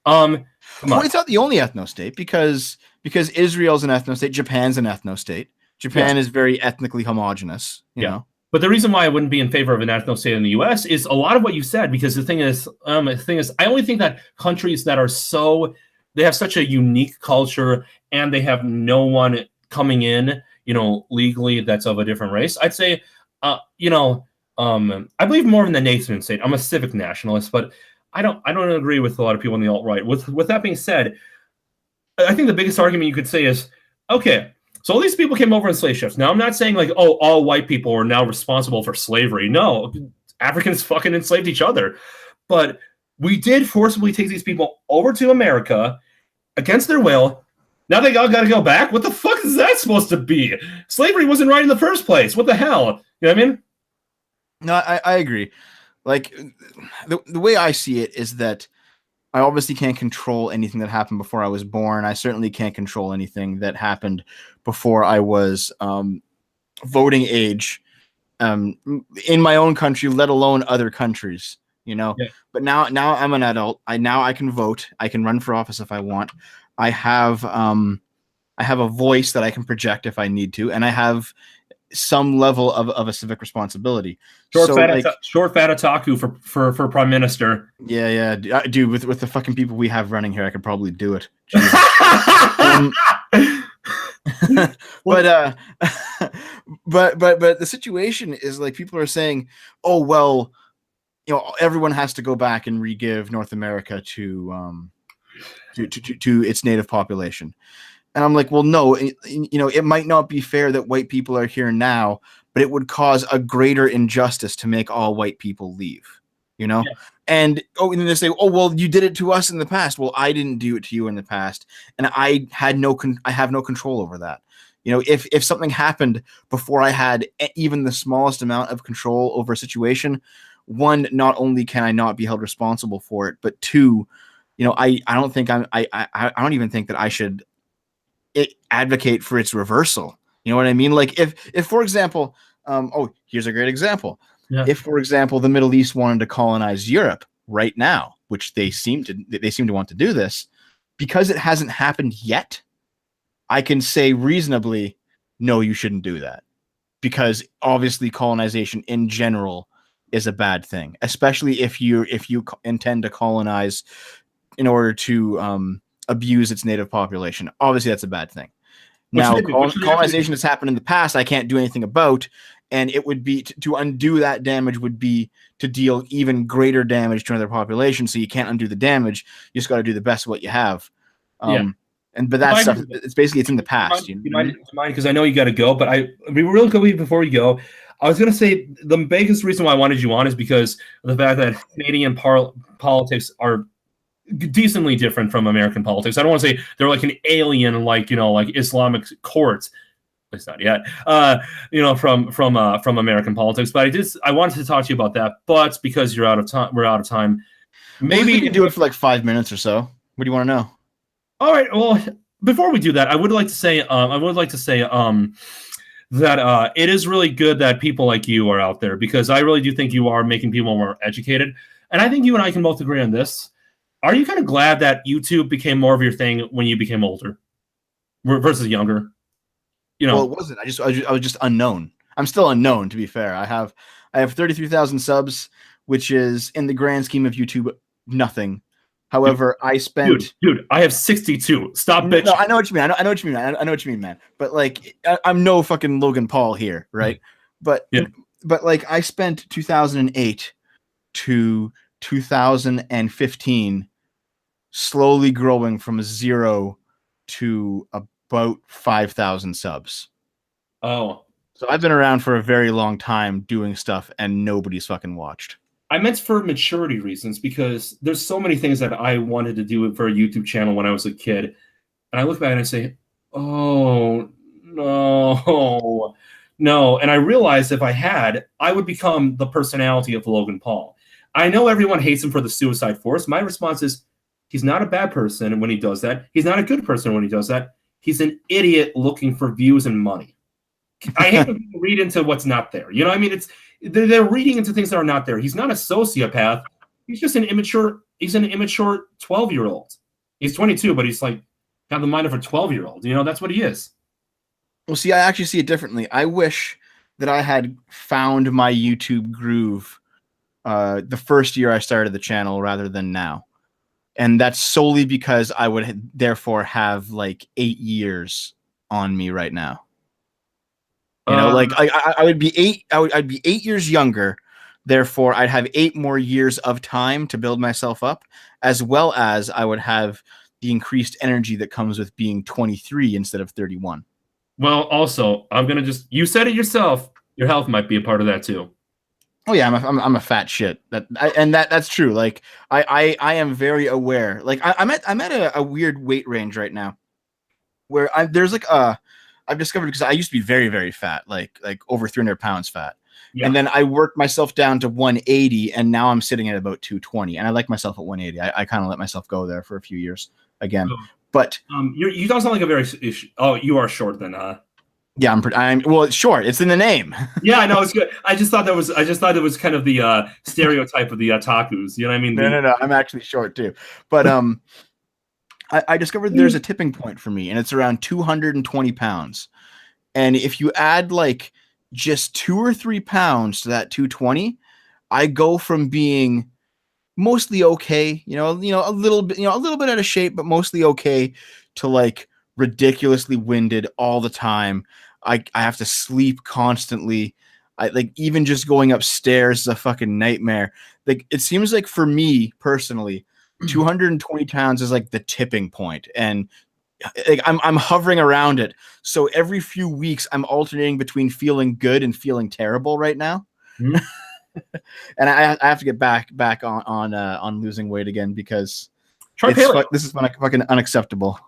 S2: Well, it's not the only ethno state, because Israel's an ethno state, Japan's an ethno state. Japan is very ethnically homogenous, you know.
S1: But the reason why I wouldn't be in favor of an ethno state in the U.S. is a lot of what you said, because the thing is, I only think that countries that are they have such a unique culture and they have no one coming in, you know, legally that's of a different race. I'd say, you know, I believe more in the nation state. I'm a civic nationalist, but I don't agree with a lot of people on the alt right. With that being said, I think the biggest argument you could say is, okay, so all these people came over in slave ships. Now I'm not saying like, oh, all white people are now responsible for slavery. No, Africans fucking enslaved each other, but we did forcibly take these people over to America against their will. Now they all got to go back. What the fuck is that supposed to be? Slavery wasn't right in the first place. What the hell? You know what I mean?
S2: No, I agree. Like the way I see it is that I obviously can't control anything that happened before I was born. I certainly can't control anything that happened before I was voting age in my own country, let alone other countries. You know,
S1: Yeah.
S2: but now I'm an adult. I can vote. I can run for office if I want. I have a voice that I can project if I need to, and I have some level of a civic responsibility.
S1: Short fat otaku for prime minister.
S2: Yeah, dude. With the fucking people we have running here, I could probably do it. But the situation is like people are saying, oh well, you know, everyone has to go back and re-give North America to its native population. And I'm like, well, no, you know, it might not be fair that white people are here now, but it would cause a greater injustice to make all white people leave, you know?
S1: Yeah.
S2: And then they say, oh, well, you did it to us in the past. Well, I didn't do it to you in the past. And I have no control over that. You know, if something happened before I had even the smallest amount of control over a situation, one, not only can I not be held responsible for it, but two, you know, I don't even think that I should advocate for its reversal. You know what I mean? Like if for example, here's a great example.
S1: Yeah.
S2: If, for example, the Middle East wanted to colonize Europe right now, which they seem to want to do this, because it hasn't happened yet, I can say reasonably, no, you shouldn't do that. Because obviously colonization in general is a bad thing, especially if you intend to colonize in order to abuse its native population. Obviously, that's a bad thing. Now, colonization has happened in the past. I can't do anything about, and it would be to undo that damage would be to deal even greater damage to another population. So you can't undo the damage. You just got to do the best of what you have. But that stuff, it's in the past.
S1: You mind? Because I know you got to go, but real quickly before we go, I was going to say the biggest reason why I wanted you on is because of the fact that Canadian politics are decently different from American politics. I don't want to say they're like an alien, like, you know, like Islamic courts. At least not yet. You know, from American politics. But I wanted to talk to you about that. But because we're out of time. Maybe
S2: we can do it for like 5 minutes or so. What do you want to know?
S1: All right. Well, before we do that, I would like to say that it is really good that people like you are out there, because I really do think you are making people more educated. And I think you and I can both agree on this. Are you kind of glad that YouTube became more of your thing when you became older versus younger? You know,
S2: well, it wasn't. I was just unknown. I'm still unknown, to be fair. I have 33,000 subs, which is in the grand scheme of YouTube nothing. However, I spent
S1: dude, I have 62. Stop, bitch.
S2: No, I know what you mean. I know what you mean. I know what you mean, man. But like, I'm no fucking Logan Paul here, right? But like, I spent 2008 to 2015 slowly growing from 0 to about 5,000 subs.
S1: Oh,
S2: so I've been around for a very long time doing stuff, and nobody's fucking watched.
S1: I meant for maturity reasons, because there's so many things that I wanted to do for a YouTube channel when I was a kid. And I look back and I say, oh, no. And I realized if I had, I would become the personality of Logan Paul. I know everyone hates him for the Suicide Force. My response is, he's not a bad person when he does that. He's not a good person when he does that. He's an idiot looking for views and money. I hate when people read into what's not there. You know what I mean? They're reading into things that are not there. He's not a sociopath. He's just an immature 12-year-old. He's 22, but he's like got the mind of a 12-year-old. You know, that's what he is.
S2: Well, see, I actually see it differently. I wish that I had found my YouTube groove the first year I started the channel rather than now. And that's solely because I would therefore have like 8 years on me right now. You know, like I would be 8. I'd be 8 years younger. Therefore, I'd have 8 more years of time to build myself up, as well as I would have the increased energy that comes with being 23 instead of 31.
S1: Well, also, I'm gonna you said it yourself. Your health might be a part of that too.
S2: Oh yeah, I'm a fat shit. That's true. Like I am very aware. Like I'm at a weird weight range right now, where there's like I've discovered, because I used to be very, very fat, like over 300 pounds fat. Yeah. And then I worked myself down to 180, and now I'm sitting at about 220. And I like myself at 180. I kind of let myself go there for a few years again. But
S1: you don't sound like a very you are short then, huh?
S2: Yeah, I'm well, it's short. It's in the name.
S1: Yeah, I know, it's good. I just thought it was kind of the stereotype of the otakus. You know what I mean?
S2: No. I'm actually short too. But I discovered there's a tipping point for me, and it's around 220 pounds. And if you add like just 2 or 3 pounds to that 220, I go from being mostly okay, a little bit out of shape, but mostly okay, to like ridiculously winded all the time. I have to sleep constantly. I like, even just going upstairs is a fucking nightmare. Like, it seems like for me personally, 220 pounds is like the tipping point, and like I'm hovering around it. So every few weeks I'm alternating between feeling good and feeling terrible right now. Mm-hmm. And I have to get back on losing weight again, because this is fucking unacceptable.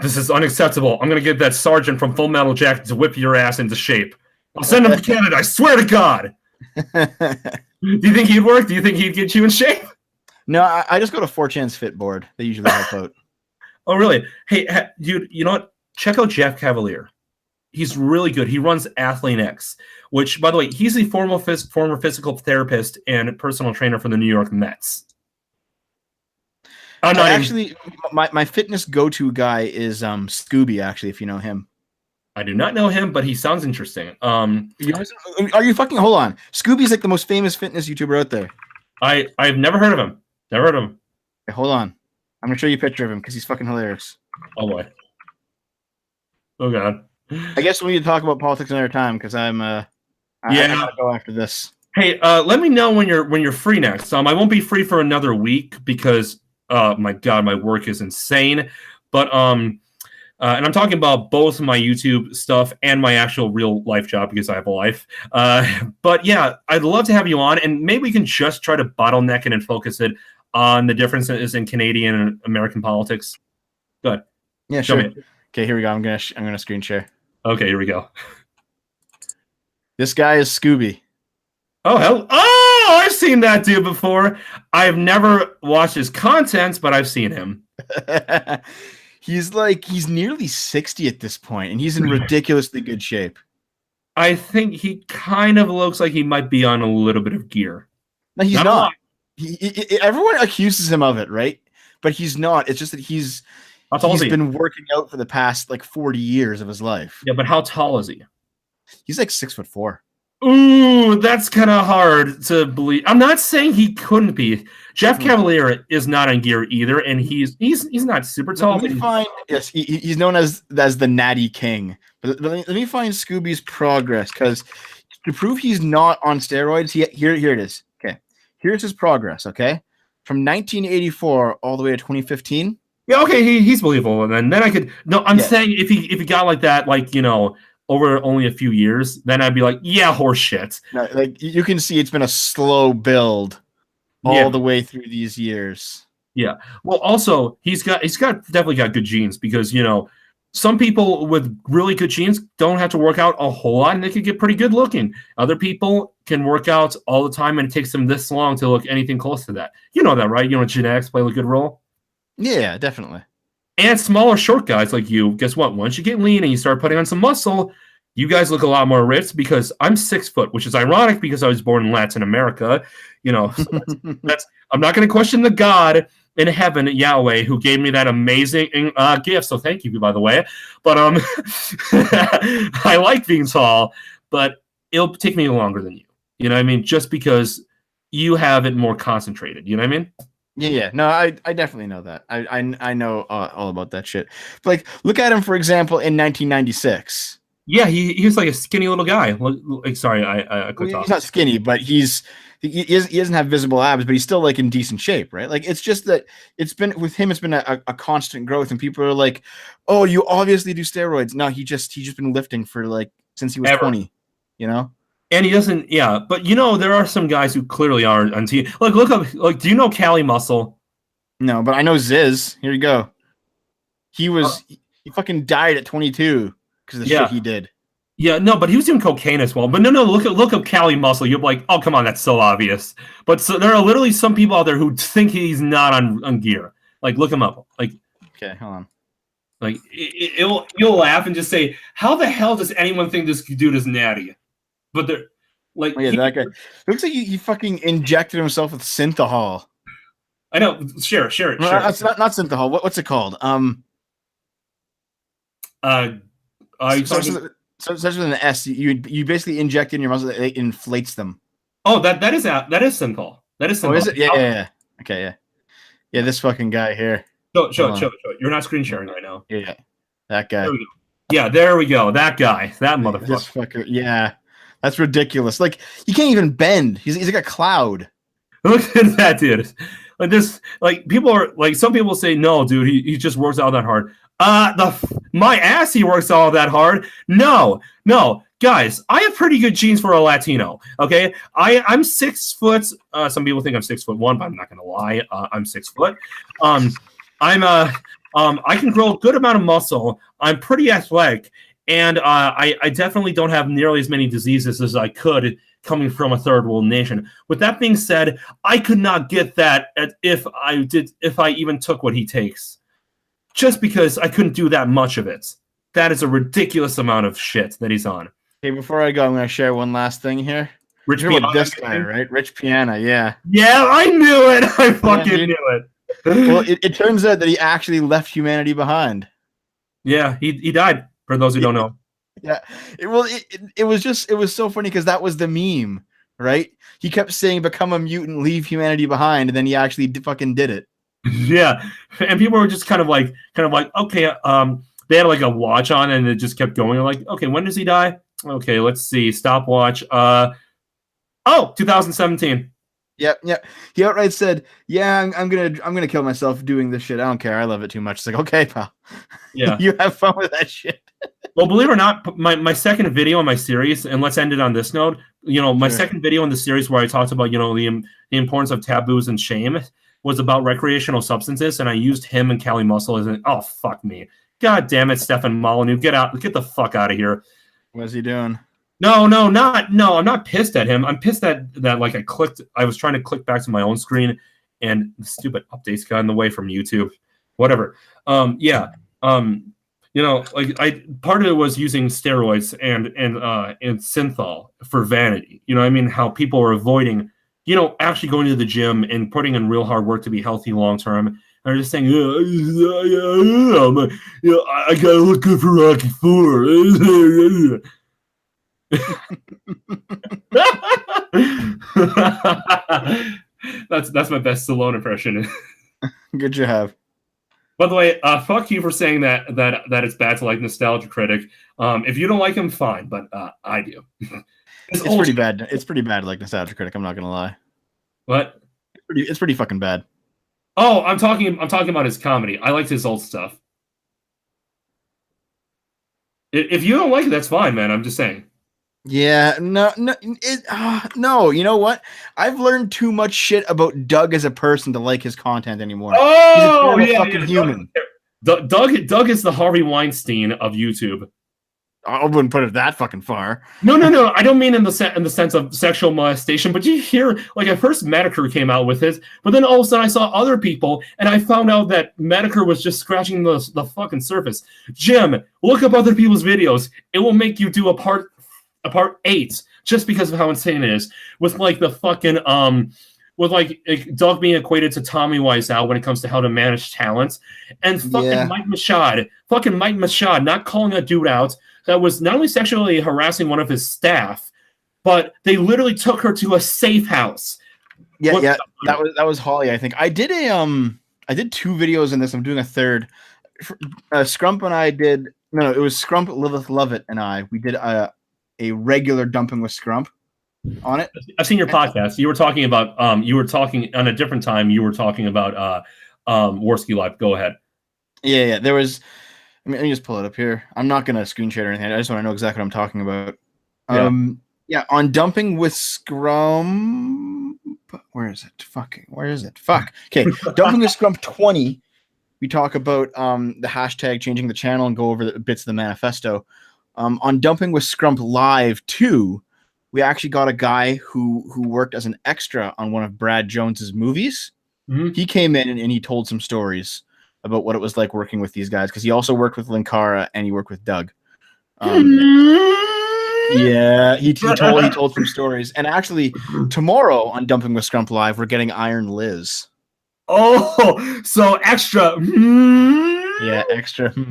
S1: This is unacceptable. I'm gonna get that sergeant from Full Metal Jacket to whip your ass into shape. I'll send him to Canada. I swear to God. Do you think he'd work? Do you think he'd get you in shape?
S2: No, I just go to 4chan's Fit Board. They usually help out.
S1: Oh, really? Hey, dude, you know what? Check out Jeff Cavalier. He's really good. He runs Athlete X, which, by the way, he's the former physical therapist and personal trainer for the New York Mets.
S2: My fitness go-to guy is Scooby, actually, if you know him.
S1: I do not know him, but he sounds interesting.
S2: Are you fucking... Hold on. Scooby's like the most famous fitness YouTuber out there.
S1: I've never heard of him. Never heard of him.
S2: Okay, hold on. I'm going to show you a picture of him, because he's fucking hilarious.
S1: Oh, boy. Oh, God.
S2: I guess we need to talk about politics another time, because I gotta go after this.
S1: Hey, let me know when you're free next. I won't be free for another week because... my God, my work is insane. But and I'm talking about both my YouTube stuff and my actual real life job, because I have a life. But yeah, I'd love to have you on, and maybe we can just try to bottleneck it and focus it on the differences in Canadian and American politics. Go ahead.
S2: Yeah, sure. Okay, here we go. I'm gonna screen share.
S1: Okay, here we go. This
S2: guy is Scooby.
S1: Oh, hell. Oh, I've seen that dude before. I've never watched his content, but I've seen him.
S2: He's nearly 60 at this point, and he's in ridiculously good shape.
S1: I think he kind of looks like he might be on a little bit of gear.
S2: No, he's not. Everyone accuses him of it, right? But he's not. It's just that he's been working out for the past like 40 years of his life.
S1: Yeah, but how tall is he?
S2: He's like 6'4".
S1: Ooh, that's kind of hard to believe. I'm not saying he couldn't be. Jeff Cavalier is not on gear either, and he's not super tall.
S2: Let me find. Yes, he's known as the Natty King. But let me find Scooby's progress, because to prove he's not on steroids, here it is. Okay, here's his progress. Okay, from 1984 all the way to 2015.
S1: Yeah, okay, he's believable. And then I could. No, I'm saying if he got like that, like, over only a few years, then I'd be like, yeah, horse shit.
S2: No, like, you can see it's been a slow build all the way through these years.
S1: Yeah. Well, also he's definitely got good genes, because some people with really good genes don't have to work out a whole lot, and they could get pretty good looking. Other people can work out all the time, and it takes them this long to look anything close to that. You know that, right? Genetics play a good role.
S2: Yeah, definitely.
S1: And smaller, short guys like you, guess what? Once you get lean and you start putting on some muscle, you guys look a lot more ripped, because I'm 6 foot, which is ironic because I was born in Latin America. So that's I'm not going to question the God in heaven, Yahweh, who gave me that amazing gift. So thank you, by the way. But I like being tall, but it'll take me longer than you. You know what I mean? Just because you have it more concentrated. You know what I mean?
S2: Yeah. No, I definitely know that. I know all about that shit. But, like, look at him, for example, in 1996.
S1: Yeah, he's like a skinny little guy. Like, sorry, I clicked
S2: He's
S1: off.
S2: not skinny, but he doesn't have visible abs, but he's still like in decent shape, right? Like it's just that it's been with him. It's been a constant growth, and people are like, "Oh, you obviously do steroids." No, he just been lifting for like since he was 20, you know.
S1: And he doesn't. Yeah, but there are some guys who clearly aren't on TV. Like, look up. Like, do you know Cali Muscle?
S2: No, but I know Ziz. Here you go. He fucking died at 22 because of the shit he did.
S1: Yeah, no, but he was doing cocaine as well. But no, look up Cali Muscle. You're like, oh, come on, that's so obvious. But there are literally some people out there who think he's not on gear. Like, look him up. Like,
S2: okay, hold on.
S1: Like, you'll laugh and just say, how the hell does anyone think this dude is natty? But they're like,
S2: that guy looks like he fucking injected himself with synthahol.
S1: I know. Share it.
S2: No, that's not synthahol. What's it called? So starts with an S. You basically inject in your muscle, it inflates them.
S1: Oh, that is synthol. That is synthol.
S2: Oh, is it? Yeah. Okay, yeah. This fucking guy here.
S1: Show it. You're not screen sharing right now.
S2: Yeah. That guy.
S1: There we go. Yeah, there we go. That guy. That motherfucker.
S2: This fucker. Yeah. That's ridiculous. Like, he can't even bend. He's like a cloud.
S1: Look at that, dude. Like this, like people are like, some people say, no, dude, he just works out that hard. My ass, he works all that hard. No, guys, I have pretty good genes for a Latino. Okay, I'm 6 foot. Some people think I'm 6'1", but I'm not gonna lie. I'm 6 foot. I can grow a good amount of muscle. I'm pretty athletic, and I definitely don't have nearly as many diseases as I could coming from a third world nation. With that being said, I could not get that if I even took what he takes. Just because I couldn't do that much of it. That is a ridiculous amount of shit that he's on.
S2: Okay, before I go, I'm going to share one last thing here.
S1: Rich Piana,
S2: this guy, right? Rich Piana, yeah.
S1: Yeah, I knew it. I fucking knew it.
S2: Well, it turns out that he actually left humanity behind.
S1: Yeah, he died, for those who don't know.
S2: Yeah. It was so funny because that was the meme, right? He kept saying, become a mutant, leave humanity behind, and then he actually fucking did it.
S1: Yeah, and people were just kind of like, okay, they had like a watch on, and it just kept going. Like, okay, when does he die? Okay, let's see, stopwatch. 2017.
S2: Yep. He outright said, "Yeah, I'm gonna kill myself doing this shit. I don't care. I love it too much." It's like, okay, pal.
S1: Yeah,
S2: you have fun with that shit.
S1: Well, believe it or not, my second video in my series, and let's end it on this note. My second video in the series where I talked about the importance of taboos and shame was about recreational substances, and I used him and Cali Muscle as oh, fuck me. God damn it, Stefan Molyneux. Get the fuck out of here.
S2: What's he doing?
S1: No, I'm not pissed at him. I'm pissed that like I was trying to click back to my own screen, and the stupid updates got in the way from YouTube. Whatever. Like part of it was using steroids and synthol for vanity. You know what I mean? How people are avoiding actually going to the gym and putting in real hard work to be healthy long term. They're just saying, I gotta look good for Rocky IV. That's my best Stallone impression.
S2: Good job.
S1: By the way, fuck you for saying that it's bad to like Nostalgia Critic. If you don't like him, fine, but I do.
S2: It's pretty bad. It's pretty bad, like Nostalgia Critic. I'm not gonna lie.
S1: What?
S2: It's pretty fucking bad.
S1: Oh, I'm talking about his comedy. I liked his old stuff. If you don't like it, that's fine, man. I'm just saying.
S2: Yeah, no. You know what? I've learned too much shit about Doug as a person to like his content anymore.
S1: Oh,
S2: he's a fucking human.
S1: Doug is the Harvey Weinstein of YouTube.
S2: I wouldn't put it that fucking far.
S1: No. I don't mean in the sense of sexual molestation, but you hear, like, at first Medicare came out with it, but then all of a sudden I saw other people, and I found out that Medicare was just scratching the fucking surface. Jim, look up other people's videos. It will make you do a part 8 just because of how insane it is. With like the fucking with like Doug being equated to Tommy Wiseau when it comes to how to manage talents, and fucking Mike Machad not calling a dude out that was not only sexually harassing one of his staff, but they literally took her to a safe house.
S2: Yeah. That was Holly. I think I did 2 videos in this. I'm doing a third. Scrump and I did No, it was Scrump, Lilith Lovett, and I. We did a regular dumping with Scrump on it.
S1: I've seen your podcast. You were talking about you were talking on a different time. You were talking about Warski Live. Go ahead.
S2: Yeah. There was. Let me just pull it up here. I'm not gonna screen share or anything. I just want to know exactly what I'm talking about. Yeah, on dumping with Scrum. Where is it? Fuck. Okay, dumping with Scrum 20. We talk about the hashtag changing the channel and go over the bits of the manifesto. On dumping with Scrump Live 2, we actually got a guy who worked as an extra on one of Brad Jones's movies.
S1: Mm-hmm.
S2: He came in and he told some stories about what it was like working with these guys, because he also worked with Linkara and he worked with Doug. Yeah, he told some stories. And actually, tomorrow on Dumping with Scrump Live, we're getting Iron Liz.
S1: Oh, so extra.
S2: Yeah, extra.
S1: For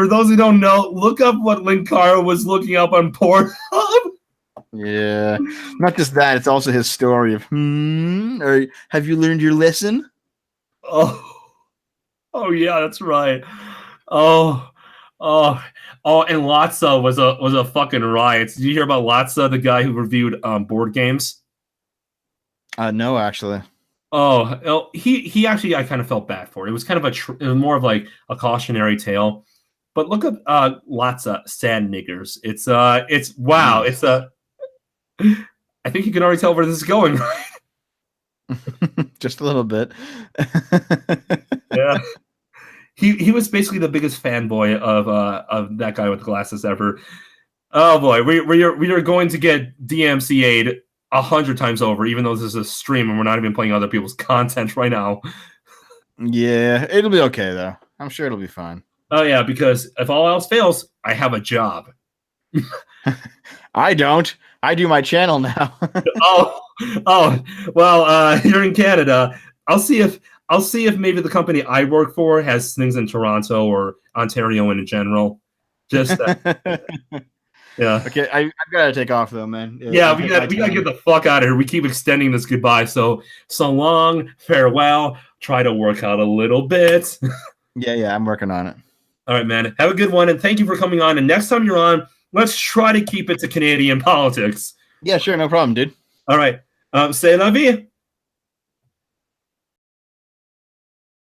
S1: those who don't know, look up what Linkara was looking up on Pornhub.
S2: Yeah, not just that, it's also his story of or have you learned your lesson?
S1: Oh yeah, that's right. And Latza was a fucking riot. Did you hear about Latza, the guy who reviewed board games?
S2: No, actually.
S1: He actually, I kind of felt bad for it. It was kind of it was more of like a cautionary tale. But look up Latza Sad Niggers. It's wow. It's I think you can already tell where this is going, right?
S2: Just a little bit.
S1: Yeah. He was basically the biggest fanboy of that guy with the glasses ever. Oh boy, we are going to get DMCA'd 100 times over, even though this is a stream and we're not even playing other people's content right now.
S2: Yeah, it'll be okay though. I'm sure it'll be fine.
S1: Oh yeah, because if all else fails, I have a job.
S2: I don't. I do my channel now.
S1: Well, you're in Canada. I'll see if maybe the company I work for has things in Toronto or Ontario in general. Just yeah.
S2: Okay, I've got to take off though, man.
S1: Yeah, we got to get the fuck out of here. We keep extending this goodbye. So long, farewell. Try to work out a little bit.
S2: Yeah, I'm working on it.
S1: All right, man. Have a good one, and thank you for coming on. And next time you're on, let's try to keep it to Canadian politics.
S2: Yeah, sure, no problem, dude.
S1: All right. C'est la vie.